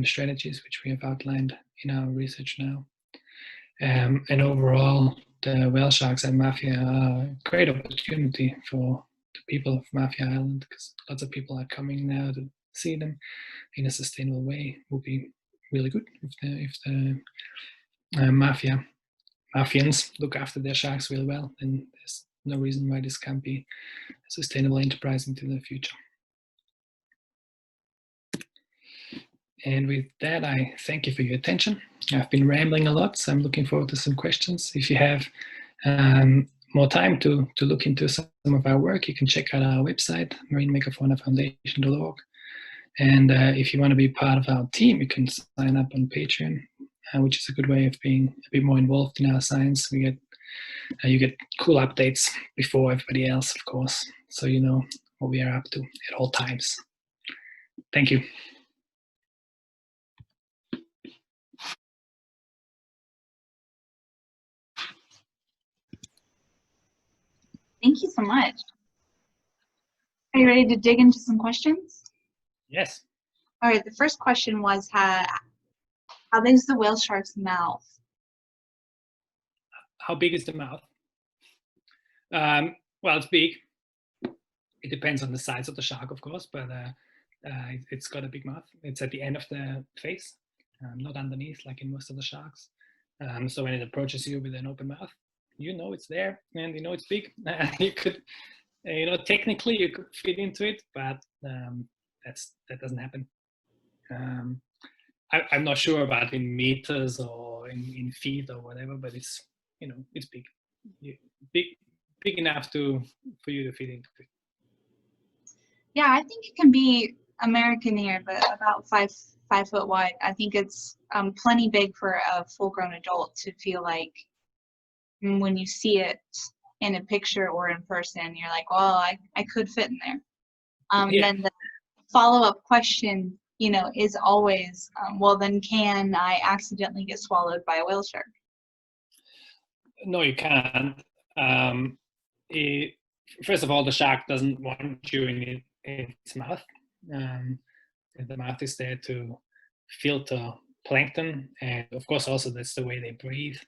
strategies, which we have outlined in our research now. And overall, the whale sharks at Mafia are a great opportunity for the people of Mafia Island, because lots of people are coming now to see them in a sustainable way. It would be really good if the Mafians look after their sharks really well. Then there's no reason why this can't be a sustainable enterprise into the future. And with that, I thank you for your attention. I've been rambling a lot, so I'm looking forward to some questions. If you have more time to look into some of our work, you can check out our website, MarineMegaFaunaFoundation.org. And if you want to be part of our team, you can sign up on Patreon, which is a good way of being a bit more involved in our science. You get cool updates before everybody else, of course, so you know what we are up to at all times. Thank you. Thank you so much. Are you ready to dig into some questions? Yes. All right, the first question was, how big is the whale shark's mouth? How big is the mouth? Well, it's big. It depends on the size of the shark, of course, but it's got a big mouth. It's at the end of the face, not underneath like in most of the sharks. So when it approaches you with an open mouth, you know it's there and you know it's big. You could, technically you could fit into it, but that doesn't happen. I'm not sure about in meters or in feet or whatever, but it's it's big, big enough for you to fit into it. Yeah, I think it can be American ear, but about 5 foot wide. I think it's plenty big for a full-grown adult to feel like when you see it in a picture or in person, you're like, well, I could fit in there. Yeah. Then the follow-up question, is always, well, then can I accidentally get swallowed by a whale shark? No, you can't. First of all, the shark doesn't want you in its mouth. The mouth is there to filter plankton, and of course also that's the way they breathe.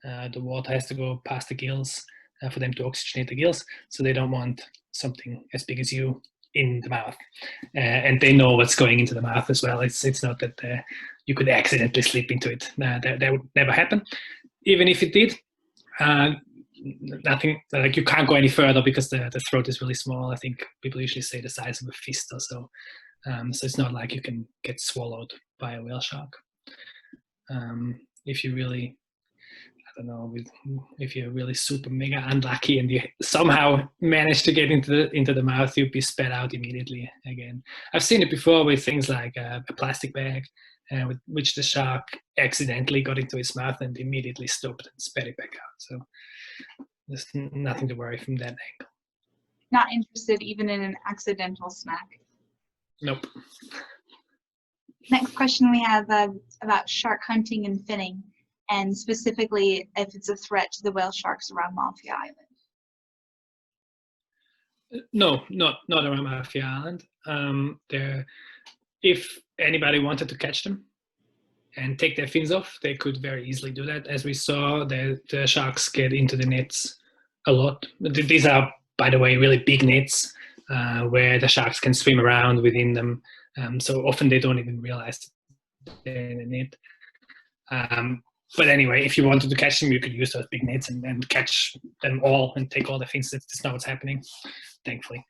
The water has to go past the gills for them to oxygenate the gills, so they don't want something as big as you in the mouth. And they know what's going into the mouth as well. It's not that you could accidentally slip into it. That would never happen. Even if it did, nothing, like you can't go any further because the throat is really small. I think people usually say the size of a fist or so. So it's not like you can get swallowed by a whale shark. If you really, don't know, if you're really super mega unlucky and you somehow manage to get into the mouth, you'd be spat out immediately again. I've seen it before with things like a plastic bag, with which the shark accidentally got into its mouth and immediately stopped and spat it back out. So there's nothing to worry from that angle. Not interested even in an accidental snack. Nope. Next question we have about shark hunting and finning, and specifically if it's a threat to the whale sharks around Mafia Island. No, not around Mafia Island. If anybody wanted to catch them and take their fins off, they could very easily do that. As we saw, the sharks get into the nets a lot. These are, by the way, really big nets where the sharks can swim around within them. So often they don't even realize they're in a net. But anyway, if you wanted to catch them, you could use those big nets and catch them all and take all the fins. That's not what's happening, thankfully.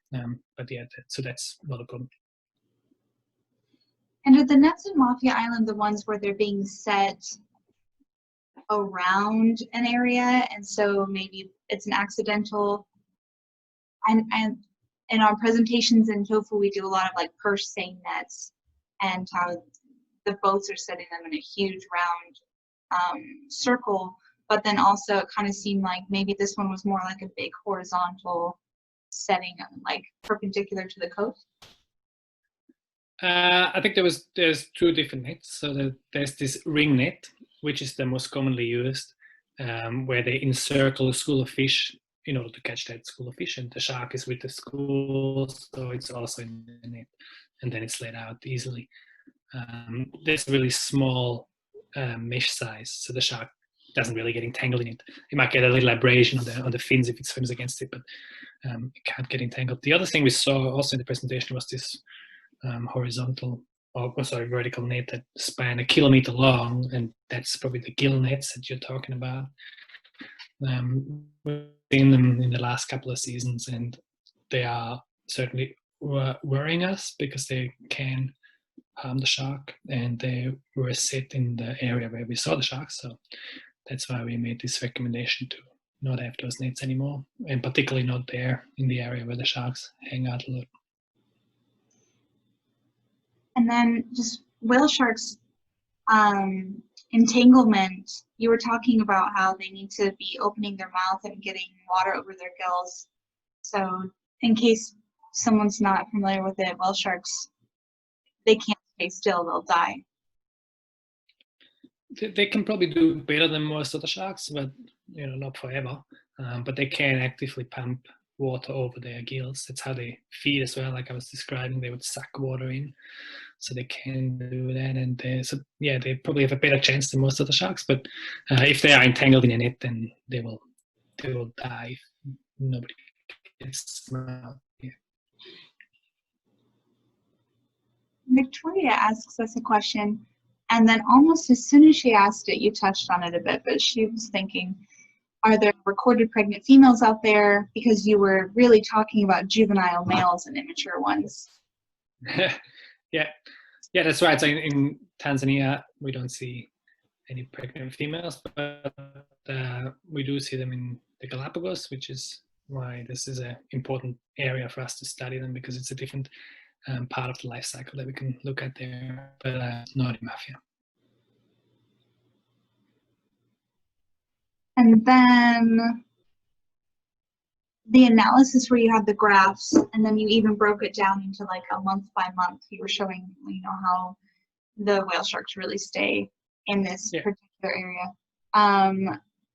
But yeah, so that's not a problem. And are the nets in Mafia Island the ones where they're being set around an area, and so maybe it's an accidental? And in our presentations in TOEFL, we do a lot of like purse seine nets, and how the boats are setting them in a huge round circle. But then also it kind of seemed like maybe this one was more like a big horizontal setting, like perpendicular to the coast. I think there's two different nets. So there's this ring net, which is the most commonly used, where they encircle a school of fish in order to catch that school of fish, and the shark is with the school, so it's also in the net, and then it's let out easily. There's really small mesh size, so the shark doesn't really get entangled in it. It might get a little abrasion on the fins if it swims against it, but it can't get entangled. The other thing we saw also in the presentation was this vertical net that span 1 kilometer long, and that's probably the gill nets that you're talking about. We've seen them in the last couple of seasons, and they are certainly worrying us because they can harm the shark, and they were set in the area where we saw the sharks. So that's why we made this recommendation to not have those nets anymore, and particularly not there in the area where the sharks hang out a lot. And then just whale sharks entanglement, you were talking about how they need to be opening their mouth and getting water over their gills. So in case someone's not familiar with it, whale sharks, they can't stay still, they'll die. They can probably do better than most of the sharks, but not forever. But they can actively pump water over their gills. That's how they feed as well. Like I was describing, they would suck water in, so they can do that. And they probably have a better chance than most of the sharks. But if they are entangled in a net, then they will die. Nobody gets them out. Yeah. Victoria asks us a question, and then almost as soon as she asked it, you touched on it a bit, but she was thinking, are there recorded pregnant females out there? Because you were really talking about juvenile males and immature ones. Yeah, that's right. So in Tanzania, we don't see any pregnant females, but we do see them in the Galapagos, which is why this is an important area for us to study them, because it's a different part of the life cycle that we can look at there, but not in Mafia. And then the analysis where you had the graphs, and then you even broke it down into like a month by month. You were showing, how the whale sharks really stay in this particular area.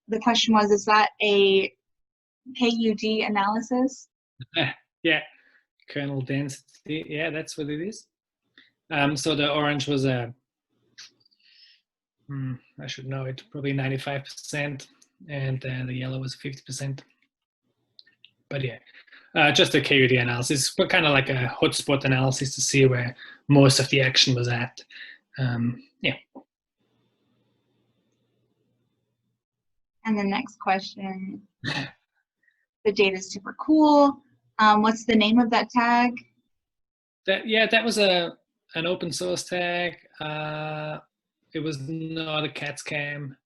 The question was, is that a KUD analysis? Yeah, kernel density. Yeah, that's what it is. So the orange was I should know it, probably 95%, and the yellow was 50%. But yeah, just a KUD analysis, but kind of like a hotspot analysis to see where most of the action was at. Yeah. And the next question, the data is super cool. What's the name of that tag? That was an open source tag. It was not a CAT scam.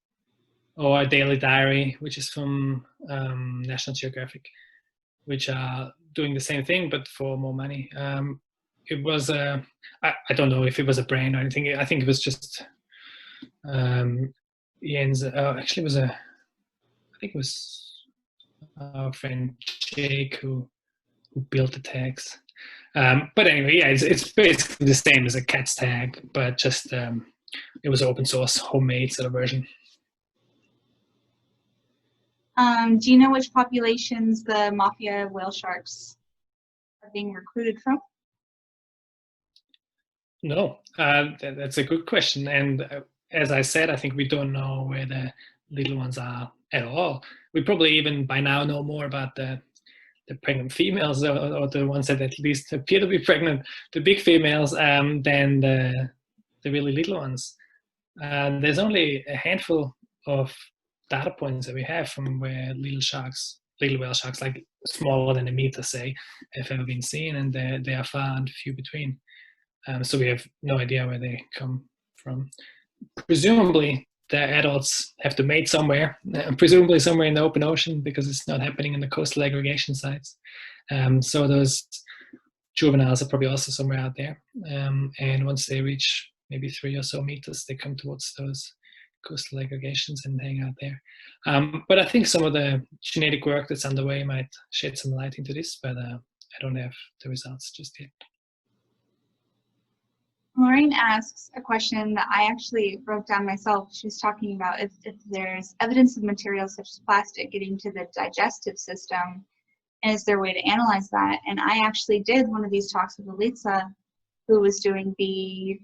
or a daily diary, which is from National Geographic, which are doing the same thing but for more money. It was I don't know if it was a brand or anything. I think it was just Jens. Actually, it was I think it was our friend Jake who built the tags. But anyway, yeah, it's basically the same as a CATS tag, but just it was open source, homemade sort of version. Do you know which populations the mafia whale sharks are being recruited from? No, that's a good question. And as I said, I think we don't know where the little ones are at all. We probably even by now know more about the pregnant females, or the ones that at least appear to be pregnant, the big females, than the really little ones. There's only a handful of data points that we have from where little whale sharks, like smaller than a meter, say, have ever been seen, and they are far and few between. So we have no idea where they come from. Presumably, the adults have to mate somewhere, presumably somewhere in the open ocean, because it's not happening in the coastal aggregation sites. So those juveniles are probably also somewhere out there. And once they reach maybe 3 or so meters, they come towards those coastal aggregations and hang out there. But I think some of the genetic work that's underway might shed some light into this, but I don't have the results just yet. Maureen asks a question that I actually wrote down myself. She's talking about if there's evidence of materials such as plastic getting to the digestive system, and is there a way to analyze that? And I actually did one of these talks with Elitsa, who was doing the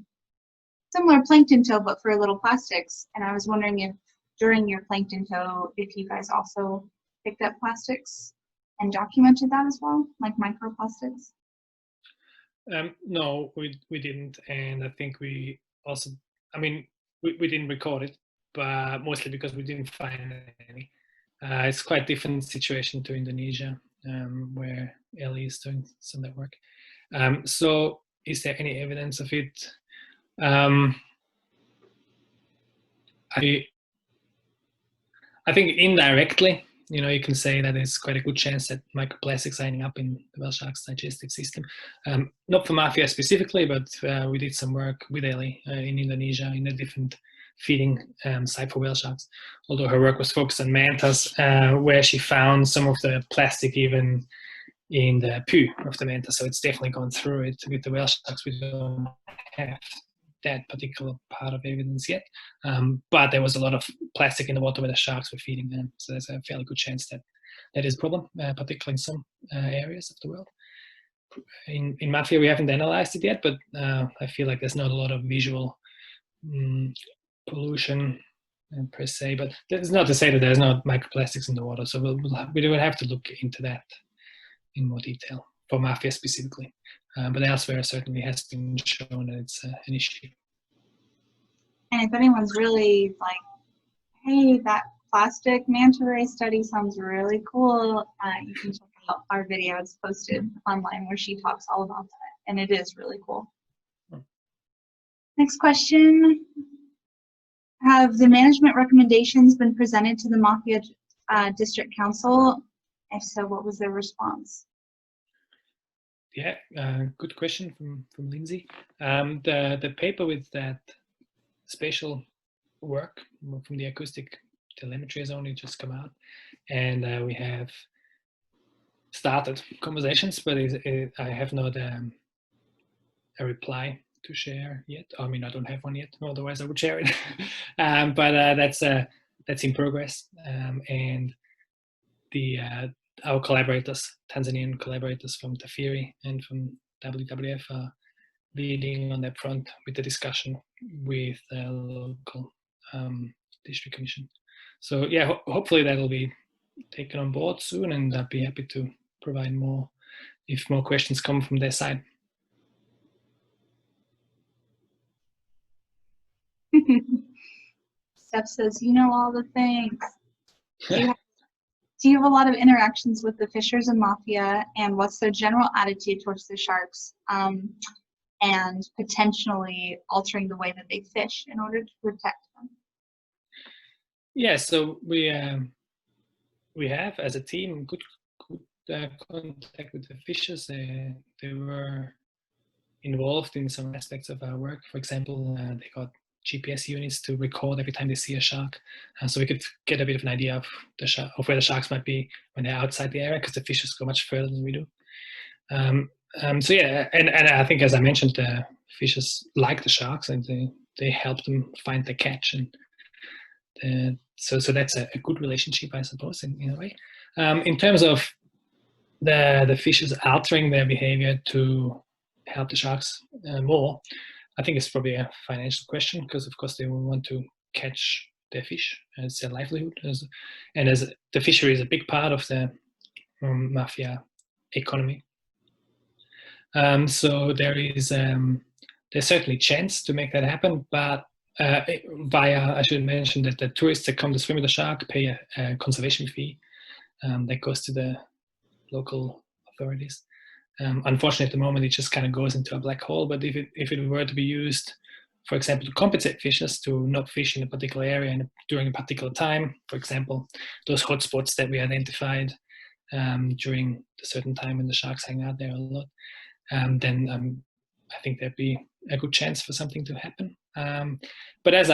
similar plankton tow, but for little plastics. And I was wondering if during your plankton tow, if you guys also picked up plastics and documented that as well, like microplastics. No, we didn't, and I think we also, I mean, we didn't record it, but mostly because we didn't find any. It's quite a different situation to Indonesia, where Ellie is doing some of that work. So is there any evidence of it? I think indirectly, you can say that there's quite a good chance that microplastics are ending up in the whale shark's digestive system. Not for Mafia specifically, but we did some work with Ellie in Indonesia in a different feeding site for whale sharks. Although her work was focused on mantas, where she found some of the plastic even in the poo of the manta. So it's definitely gone through it. With the whale sharks, we don't have that particular part of evidence yet, but there was a lot of plastic in the water where the sharks were feeding them, so there's a fairly good chance that that is a problem, particularly in some areas of the world. In Mafia we haven't analyzed it yet, but I feel like there's not a lot of visual pollution per se, but that's not to say that there's not microplastics in the water, so we will have to look into that in more detail for Mafia specifically. But elsewhere certainly has been shown that it's an issue. And if anyone's really like, hey, that plastic manta ray study sounds really cool, you can check out our video. It's posted online where she talks all about that, and it is really cool. Next question. Have the management recommendations been presented to the Mafia District Council? If so, what was their response? Yeah, good question from Lindsay. The paper with that spatial work from the acoustic telemetry has only just come out, and we have started conversations, but I have not a reply to share yet. I mean, I don't have one yet, otherwise I would share it. But that's in progress, and our collaborators, Tanzanian collaborators from Tafiri and from WWF, are leading on that front with the discussion with the local district commission. So yeah, hopefully that'll be taken on board soon, and I'd be happy to provide more if more questions come from their side. Steph says, you know all the things. Do you have a lot of interactions with the fishers and Mafia, and what's their general attitude towards the sharks, and potentially altering the way that they fish in order to protect them? Yeah, so we have as a team good contact with the fishers. They were involved in some aspects of our work. For example, they got GPS units to record every time they see a shark, so we could get a bit of an idea of where the sharks might be when they're outside the area, because the fishers go much further than we do. So yeah, and I think, as I mentioned, the fishers like the sharks, and they help them find the catch, and so that's a good relationship, I suppose, in a way. In terms of the fishers altering their behavior to help the sharks more, I think it's probably a financial question, because of course they will want to catch their fish as their livelihood, and as the fishery is a big part of the mafia economy. So there's certainly chance to make that happen, but I should mention that the tourists that come to swim with the shark pay a conservation fee that goes to the local authorities. Unfortunately, at the moment, it just kind of goes into a black hole. But if it were to be used, for example, to compensate fishers to not fish in a particular area during a particular time, for example, those hotspots that we identified during a certain time when the sharks hang out there a lot, then I think there'd be a good chance for something to happen. But as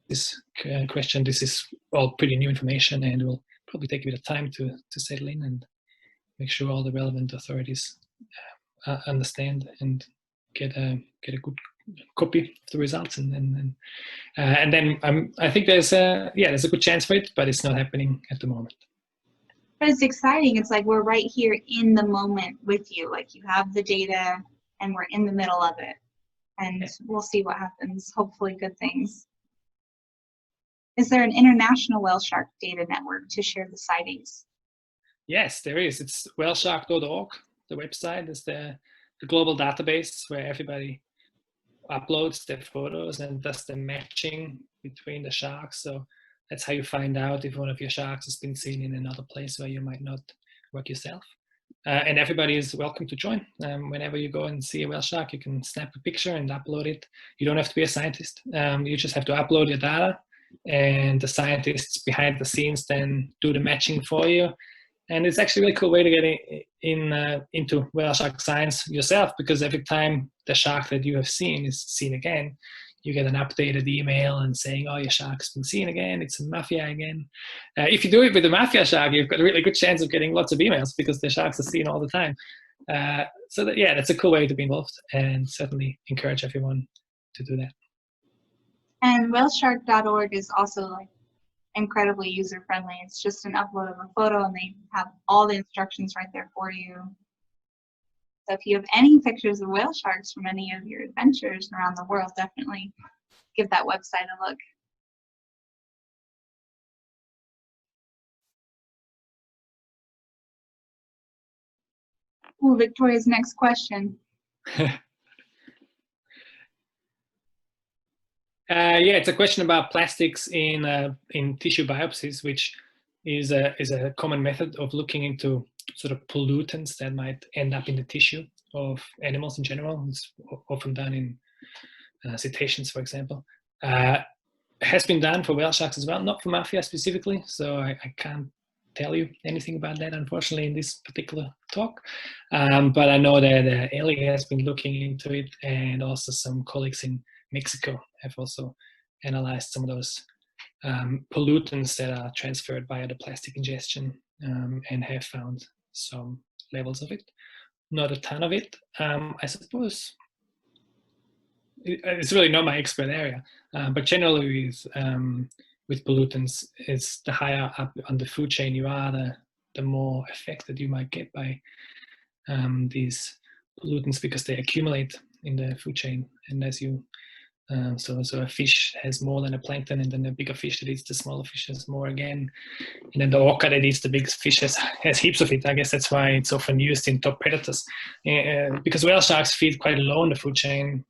this question, this is all pretty new information, and it will probably take a bit of time to settle in and make sure all the relevant authorities understand and get a good copy of the results, and then I think there's a good chance for it, but it's not happening at the moment. But it's exciting. It's like we're right here in the moment with you. Like, you have the data and we're in the middle of it. And we'll see what happens. Hopefully good things. Is there an international whale shark data network to share the sightings? Yes, there is. It's whaleshark.org. The website is the global database where everybody uploads their photos and does the matching between the sharks. So that's how you find out if one of your sharks has been seen in another place where you might not work yourself. And everybody is welcome to join. Whenever you go and see a whale shark, you can snap a picture and upload it. You don't have to be a scientist. You just have to upload your data, and the scientists behind the scenes then do the matching for you. And it's actually a really cool way to get into whale shark science yourself, because every time the shark that you have seen is seen again, you get an updated email and saying, oh, your shark's been seen again, it's a mafia again. If you do it with a mafia shark, you've got a really good chance of getting lots of emails, because the sharks are seen all the time. So that's a cool way to be involved, and certainly encourage everyone to do that. And whaleshark.org is also like incredibly user-friendly. It's just an upload of a photo, and they have all the instructions right there for you. So if you have any pictures of whale sharks from any of your adventures around the world, definitely give that website a look. Ooh, Victoria's next question. It's a question about plastics in tissue biopsies, which is a common method of looking into sort of pollutants that might end up in the tissue of animals in general. It's often done in cetaceans, for example. Has been done for whale sharks as well, not for mafia specifically, so I can't tell you anything about that, unfortunately, in this particular talk. But I know that Ellie has been looking into it, and also some colleagues in Mexico have also analyzed some of those pollutants that are transferred via the plastic ingestion, and have found some levels of it. Not a ton of it. I suppose it's really not my expert area, but generally with pollutants, it's the higher up on the food chain you are, the more affected you might get by these pollutants, because they accumulate in the food chain. And as you so a fish has more than a plankton, and then the bigger fish that eats the smaller fish has more again, and then the orca that eats the biggest fish has heaps of it. I guess that's why it's often used in top predators, because whale sharks feed quite low in the food chain.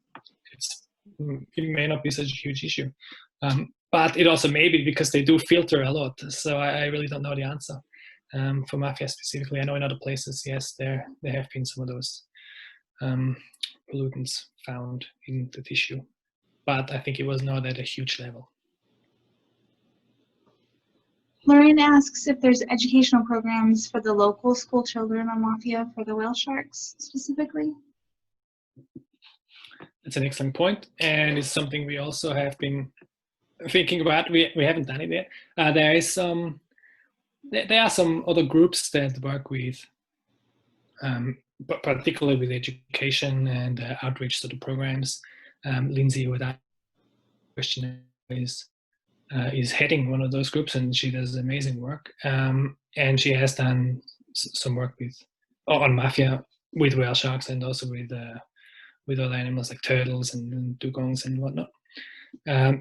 It may not be such a huge issue, but it also may be because they do filter a lot. So I really don't know the answer. For mafia specifically, I know in other places, yes, there have been some of those pollutants found in the tissue. but I think it was not at a huge level. Lorraine asks if there's educational programs for the local school children on Mafia for the whale sharks specifically. That's an excellent point, and it's something we also have been thinking about. We haven't done it yet. There are some other groups that work with, but particularly with education and outreach to the programs. Lindsay, with that question, is heading one of those groups, and she does amazing work. And she has done some work on Mafia with whale sharks, and also with other animals like turtles and dugongs and whatnot.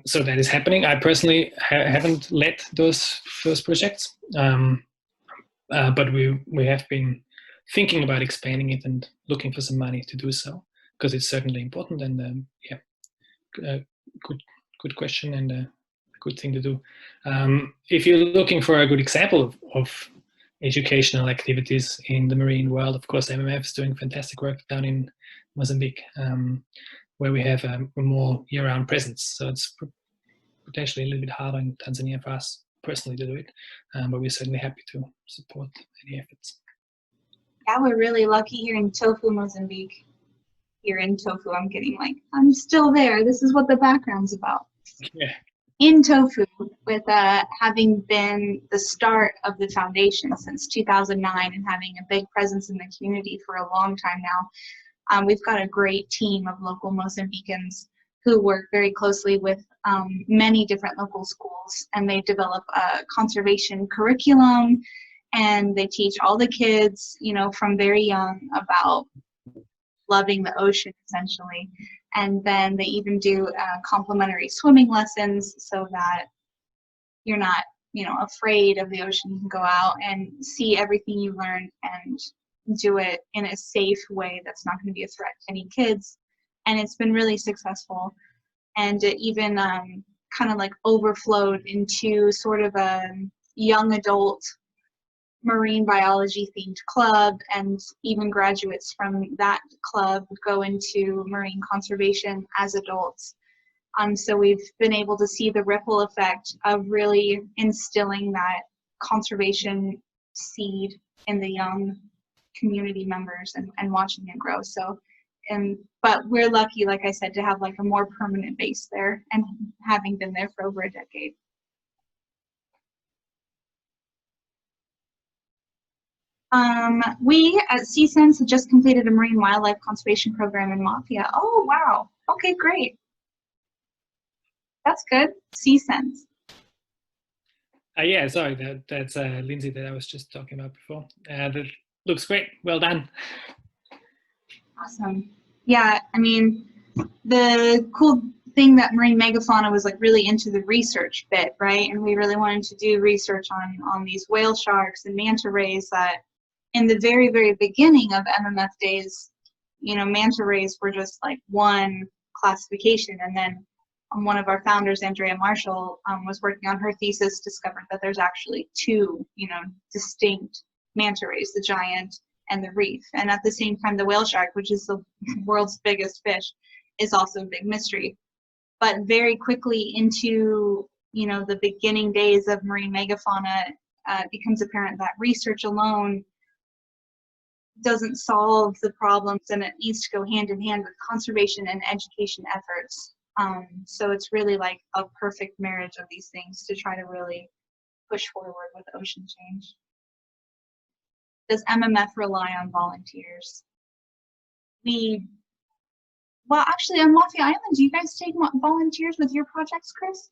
So that is happening. I personally haven't led those projects, but we have been thinking about expanding it and looking for some money to do so, because it's certainly important. And good question, and a good thing to do. If you're looking for a good example of educational activities in the marine world, of course, MMF is doing fantastic work down in Mozambique, where we have a more year-round presence. So it's potentially a little bit harder in Tanzania for us personally to do it, but we're certainly happy to support any efforts. Yeah, we're really lucky here in Tofu, Mozambique. Here in Tofu, I'm still there. This is what the background's about. Yeah. In Tofu, with having been the start of the foundation since 2009 and having a big presence in the community for a long time now, we've got a great team of local Mozambicans who work very closely with many different local schools, and they develop a conservation curriculum, and they teach all the kids, from very young about loving the ocean, essentially. And then they even do complimentary swimming lessons so that you're not, afraid of the ocean. You can go out and see everything you learned and do it in a safe way that's not going to be a threat to any kids. And it's been really successful. And it even kind of like overflowed into sort of a young adult marine biology themed club, and even graduates from that club go into marine conservation as adults. So we've been able to see the ripple effect of really instilling that conservation seed in the young community members and watching it grow. So, but we're lucky, like I said, to have like a more permanent base there, and having been there for over a decade. We at CSense had just completed a marine wildlife conservation program in Mafia. Oh, wow. Okay, great. That's good. CSense. Yeah, sorry, that's Lindsay that I was just talking about before. That looks great. Well done. Awesome. Yeah, I mean, the cool thing that Marine Megafauna was like really into the research bit, right? And we really wanted to do research on these whale sharks and manta rays that in the very, very beginning of MMF days, manta rays were just like one classification. And then one of our founders, Andrea Marshall, was working on her thesis, discovered that there's actually two, distinct manta rays, the giant and the reef. And at the same time, the whale shark, which is the world's biggest fish, is also a big mystery. But very quickly into, the beginning days of marine megafauna, it becomes apparent that research alone doesn't solve the problems, and it needs to go hand in hand with conservation and education efforts. So it's really like a perfect marriage of these things to try to really push forward with ocean change. Does MMF rely on volunteers? Well, actually, on Mafia Island, do you guys take volunteers with your projects, Chris?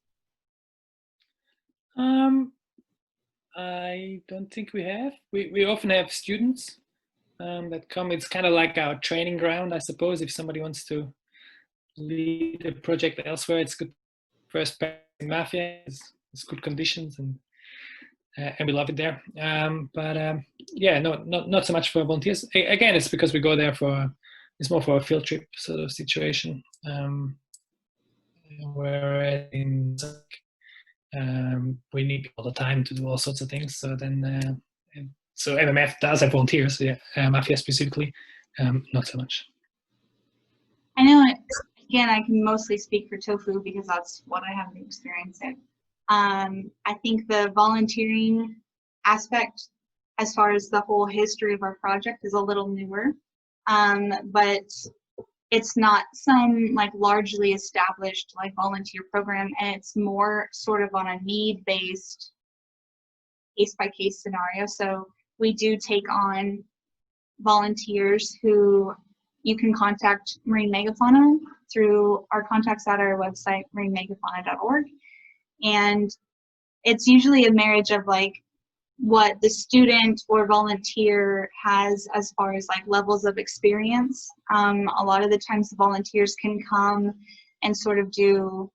I don't think we have. We often have students that come. It's kind of like our training ground, I suppose. If somebody wants to lead a project elsewhere, it's good. First, in Mafia, it's good conditions, and we love it there. Yeah, not so much for volunteers. Again, it's because we go there it's more for a field trip sort of situation. Whereas in we need all the time to do all sorts of things. So then, so MMF does have volunteers, yeah. Mafia specifically, not so much. I know again, I can mostly speak for tofu because that's what I have the experience in. I think the volunteering aspect, as far as the whole history of our project, is a little newer, but it's not some like largely established like volunteer program, and it's more sort of on a need-based case-by-case scenario. So we do take on volunteers who you can contact Marine Megafauna through our contacts at our website, marinemegafauna.org. And it's usually a marriage of like what the student or volunteer has as far as like levels of experience. A lot of the times the volunteers can come and sort of do,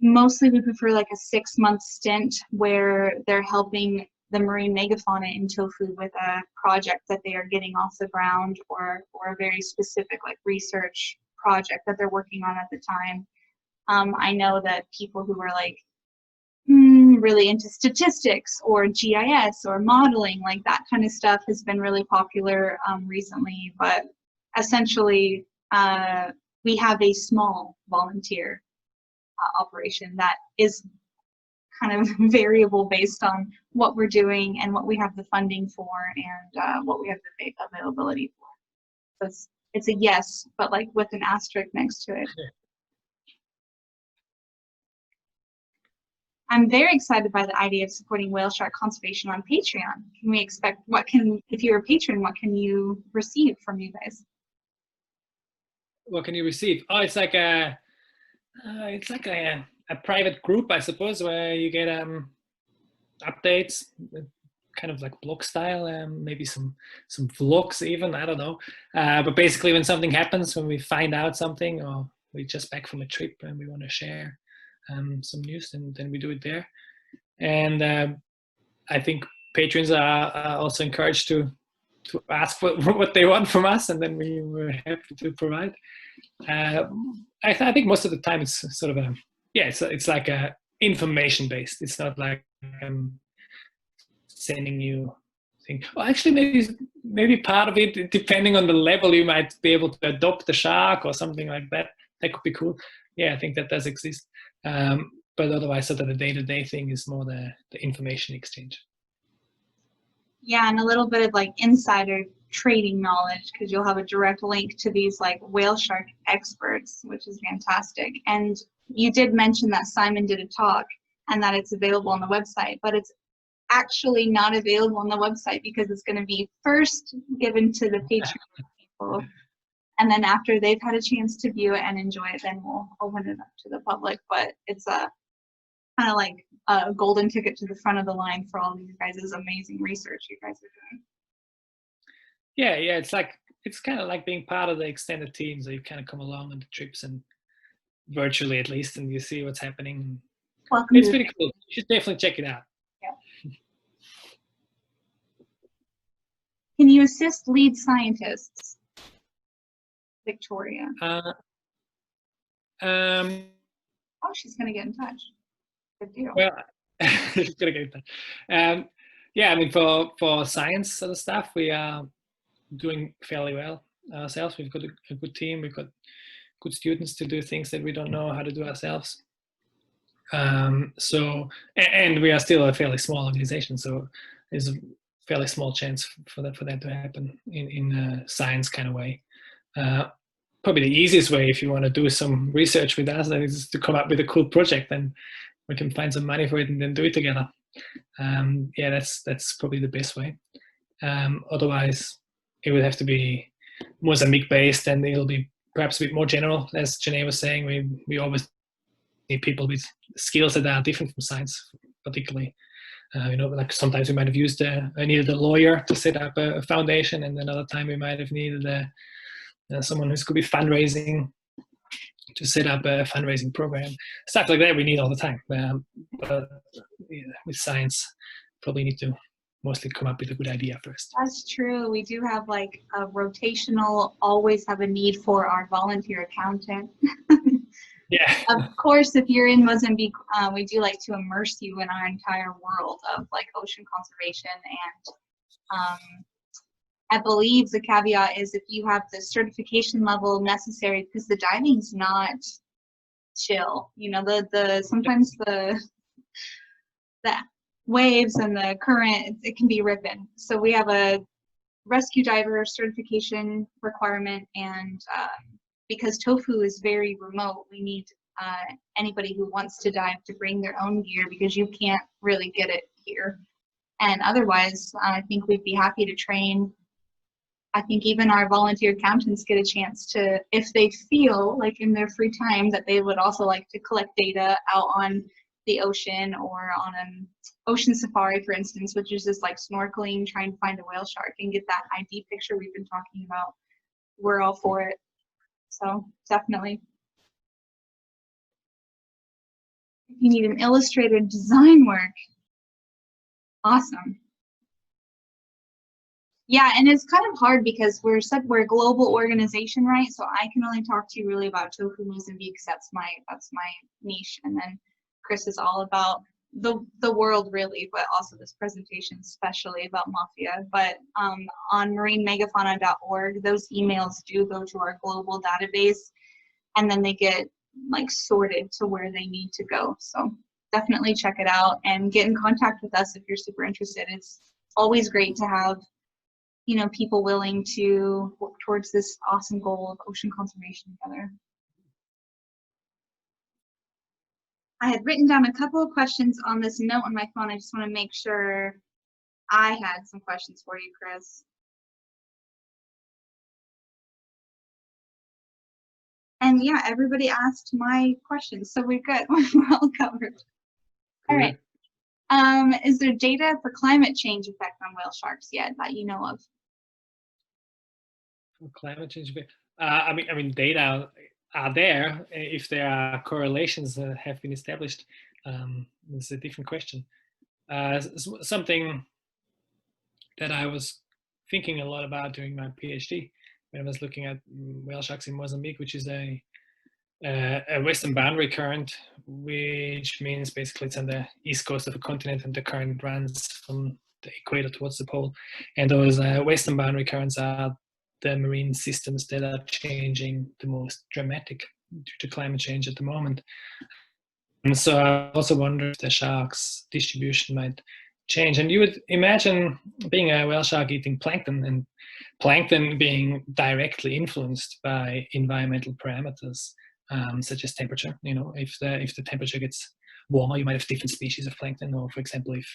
mostly we prefer like a 6-month stint where they're helping the marine megafauna in tofu with a project that they are getting off the ground, or a very specific like research project that they're working on at the time. I know that people who are like really into statistics or GIS or modeling, like that kind of stuff has been really popular recently, but essentially we have a small volunteer operation that is kind of variable based on what we're doing and what we have the funding for, and what we have the availability for. So it's a yes, but like with an asterisk next to it. I'm very excited by the idea of supporting whale shark conservation on Patreon. Can we expect, if you're a patron, what can you receive from you guys? What can you receive? Oh, it's like a private group, I suppose, where you get updates, kind of like blog style, maybe some vlogs even, I don't know. But basically when something happens, when we find out something, or we're just back from a trip and we want to share some news, and then we do it there. And I think patrons are also encouraged to ask for what they want from us, and then we're happy to provide. I think most of the time it's sort of it's like a information based. It's not like sending you thing. Well, actually, maybe part of it, depending on the level, you might be able to adopt a shark or something like that. That could be cool. Yeah, I think that does exist. But otherwise, sort of the day-to-day thing is more the information exchange. Yeah, and a little bit of like insider trading knowledge, because you'll have a direct link to these like whale shark experts, which is fantastic. And you did mention that Simon did a talk and that it's available on the website, but it's actually not available on the website because it's going to be first given to the Patreon people. And then after they've had a chance to view it and enjoy it, then we'll open it up to the public. But it's a kind of like a golden ticket to the front of the line for all of you guys' amazing research you guys are doing. Yeah, it's kind of like being part of the extended team. So you kind of come along on the trips, and virtually at least, and you see what's happening. Welcome. It's pretty cool. You should definitely check it out. Yeah. Can you assist lead scientists? Victoria. Oh, she's going to get in touch. Good deal. Well, she's going to get in touch. Yeah, I mean, for science sort of stuff, we are doing fairly well ourselves. We've got a good team. We've got good students to do things that we don't know how to do ourselves. So, and we are still a fairly small organization, so there's a fairly small chance for that to happen in a science kind of way. Probably the easiest way, if you want to do some research with us, is to come up with a cool project, and we can find some money for it and then do it together. Yeah, that's probably the best way. Otherwise, it would have to be Mozambique based, and it'll be perhaps a bit more general. As Janae was saying, we always need people with skills that are different from science, particularly. Like sometimes we might have needed a lawyer to set up a foundation, and another time we might have needed someone who's good with fundraising to set up a fundraising program. Stuff like that we need all the time. But with science, probably need to mostly come up with a good idea first. That's true. We do have like a rotational, always have a need for our volunteer accountant. Yeah. Of course, if you're in Mozambique, we do like to immerse you in our entire world of like ocean conservation and I believe the caveat is if you have the certification level necessary, because the diving's not chill. You know, sometimes the waves and the current, it can be ripping. So we have a rescue diver certification requirement, and because tofu is very remote, we need anybody who wants to dive to bring their own gear, because you can't really get it here. And otherwise, I think we'd be happy to train. I think even our volunteer accountants get a chance to, if they feel like in their free time that they would also like to collect data out on the ocean, or on an ocean safari, for instance, which is just like snorkeling, trying to find a whale shark and get that ID picture we've been talking about. We're all for it. So definitely. If you need an illustrated design work, awesome. Yeah, and it's kind of hard because we're a global organization, right? So I can only talk to you really about tofu Mozambique. That's my niche, and then Chris is all about the world really, but also this presentation especially about mafia. But on marinemegafauna.org, those emails do go to our global database, and then they get like sorted to where they need to go. So definitely check it out and get in contact with us if you're super interested. It's always great to have, you know, people willing to work towards this awesome goal of ocean conservation together. I had written down a couple of questions on this note on my phone. I just want to make sure I had some questions for you, Chris. And yeah, everybody asked my questions, so we're good. We're all covered. All right. Is there data for climate change effect on whale sharks yet that you know of? For climate change, I mean, data are there. If there are correlations that have been established, it's a different question. Something that I was thinking a lot about during my PhD, when I was looking at whale sharks in Mozambique, which is a western boundary current, which means basically it's on the east coast of a continent, and the current runs from the equator towards the pole. And those western boundary currents are the marine systems that are changing the most dramatic due to climate change at the moment. And so I also wonder if the sharks' distribution might change. And you would imagine being a whale shark eating plankton, and plankton being directly influenced by environmental parameters, such as temperature. You know, if the temperature gets warmer, you might have different species of plankton. Or, for example, if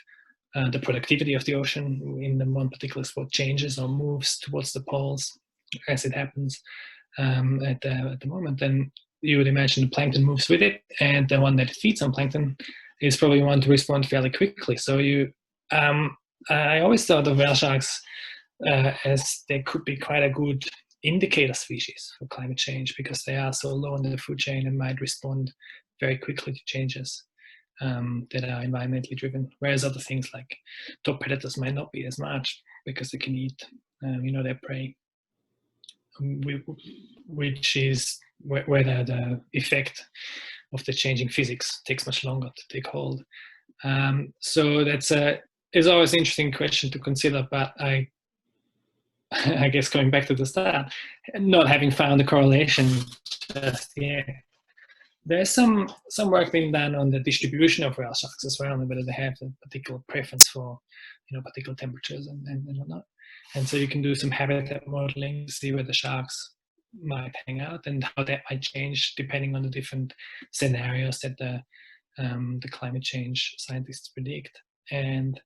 the productivity of the ocean in the one particular spot changes or moves towards the poles, as it happens at the moment, then you would imagine the plankton moves with it, and the one that feeds on plankton is probably one to respond fairly quickly. So I always thought of whale sharks as they could be quite a good indicator species for climate change, because they are so low in the food chain and might respond very quickly to changes that are environmentally driven, whereas other things like top predators might not be as much, because they can eat their prey, which is where the effect of the changing physics takes much longer to take hold. So is always an interesting question to consider, but I guess going back to the start, not having found a correlation just yet. There's some work being done on the distribution of whale sharks as well, and whether they have a particular preference for particular temperatures and whatnot. And so you can do some habitat modeling to see where the sharks might hang out and how that might change depending on the different scenarios that the climate change scientists predict. And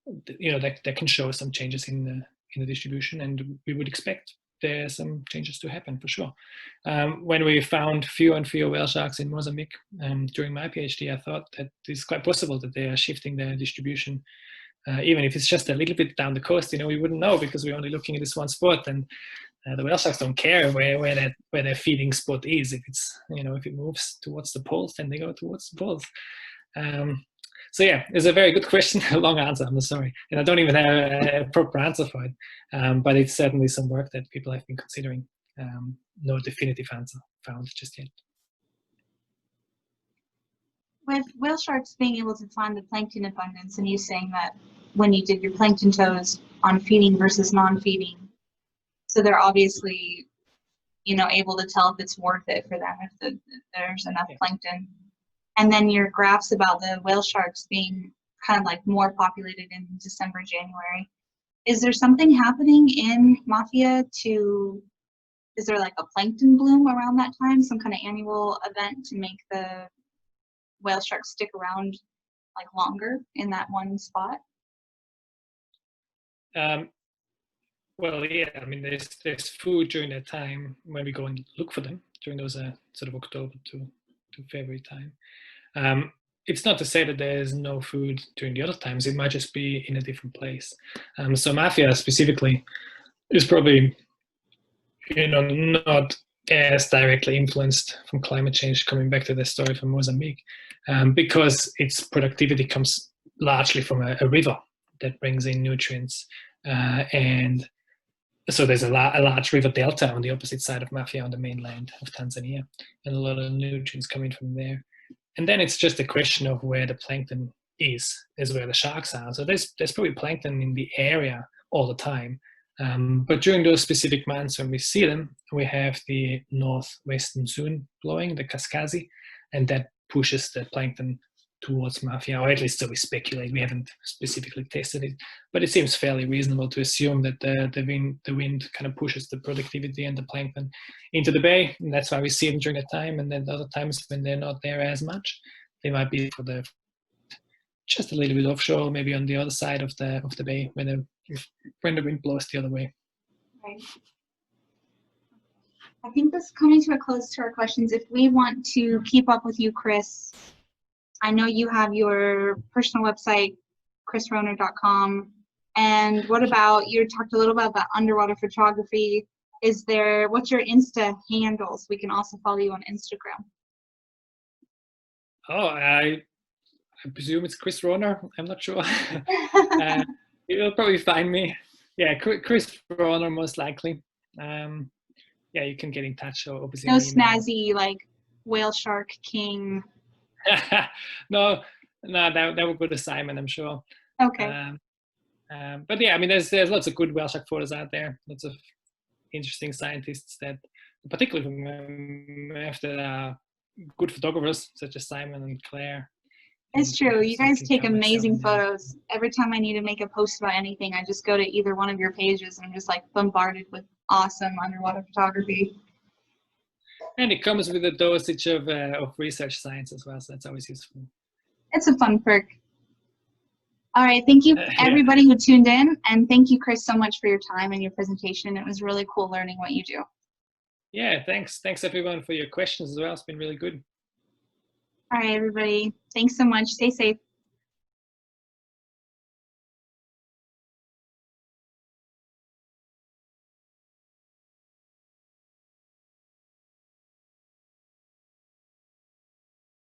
that can show some changes in the distribution, and we would expect there's some changes to happen for sure. When we found fewer and fewer whale sharks in Mozambique during my PhD, I thought that it's quite possible that they are shifting their distribution. Even if it's just a little bit down the coast, we wouldn't know, because we're only looking at this one spot, and the whale sharks don't care where their feeding spot is. If it's if it moves towards the poles, then they go towards the poles. So yeah, it's a very good question. A long answer, I'm sorry, and I don't even have a proper answer for it. But it's certainly some work that people have been considering. No definitive answer found just yet. With whale sharks being able to find the plankton abundance, and you saying that when you did your plankton toes on feeding versus non-feeding, So they're obviously, you know, able to tell if it's worth it for them if there's enough plankton. And then your graphs about the whale sharks being kind of like more populated in December, January. Is there something happening in Mafia is there like a plankton bloom around that time, some kind of annual event to make the whale sharks stick around like longer in that one spot? Well, yeah, I mean, there's food during that time when we go and look for them during those sort of October to February time. It's not to say that there's no food during the other times. It might just be in a different place. So Mafia specifically is probably, you know, not as directly influenced from climate change, coming back to the story from Mozambique, because its productivity comes largely from a river that brings in nutrients. And so there's a large river delta on the opposite side of Mafia on the mainland of Tanzania, and a lot of nutrients coming from there. And then it's just a question of where the plankton is where the sharks are. So there's probably plankton in the area all the time. But during those specific months when we see them, we have the northwest monsoon blowing, the Kaskazi, and that pushes the plankton towards Mafia, or at least so we speculate. We haven't specifically tested it, but it seems fairly reasonable to assume that the wind kind of pushes the productivity and the plankton into the bay, and that's why we see them during that time. And then other times when they're not there as much, they might be for the just a little bit offshore, maybe on the other side of the bay when the wind blows the other way. Right. I think this is coming to a close to our questions. If we want to keep up with you, Chris, I know you have your personal website, chrisrohner.com. And what about, you talked a little about the underwater photography. What's your Insta handles? We can also follow you on Instagram. Oh, I presume it's Chris Rohner. I'm not sure. You'll probably find me. Yeah, Chris Rohner most likely. Yeah, you can get in touch. Obviously, no snazzy like whale shark king. No, that would go to Simon, I'm sure. Okay. But yeah, I mean, there's lots of good whale shark photos out there. Lots of interesting scientists that, particularly from MMF, that are good photographers, such as Simon and Claire. It's true. You guys take amazing photos. Every time I need to make a post about anything, I just go to either one of your pages and I'm just like bombarded with awesome underwater photography. And it comes with a dosage of research science as well, so that's always useful. It's a fun perk. All right, thank you everybody who tuned in, and thank you, Chris, so much for your time and your presentation. It was really cool learning what you do. Yeah, thanks. Thanks everyone for your questions as well. It's been really good. All right, everybody. Thanks so much. Stay safe.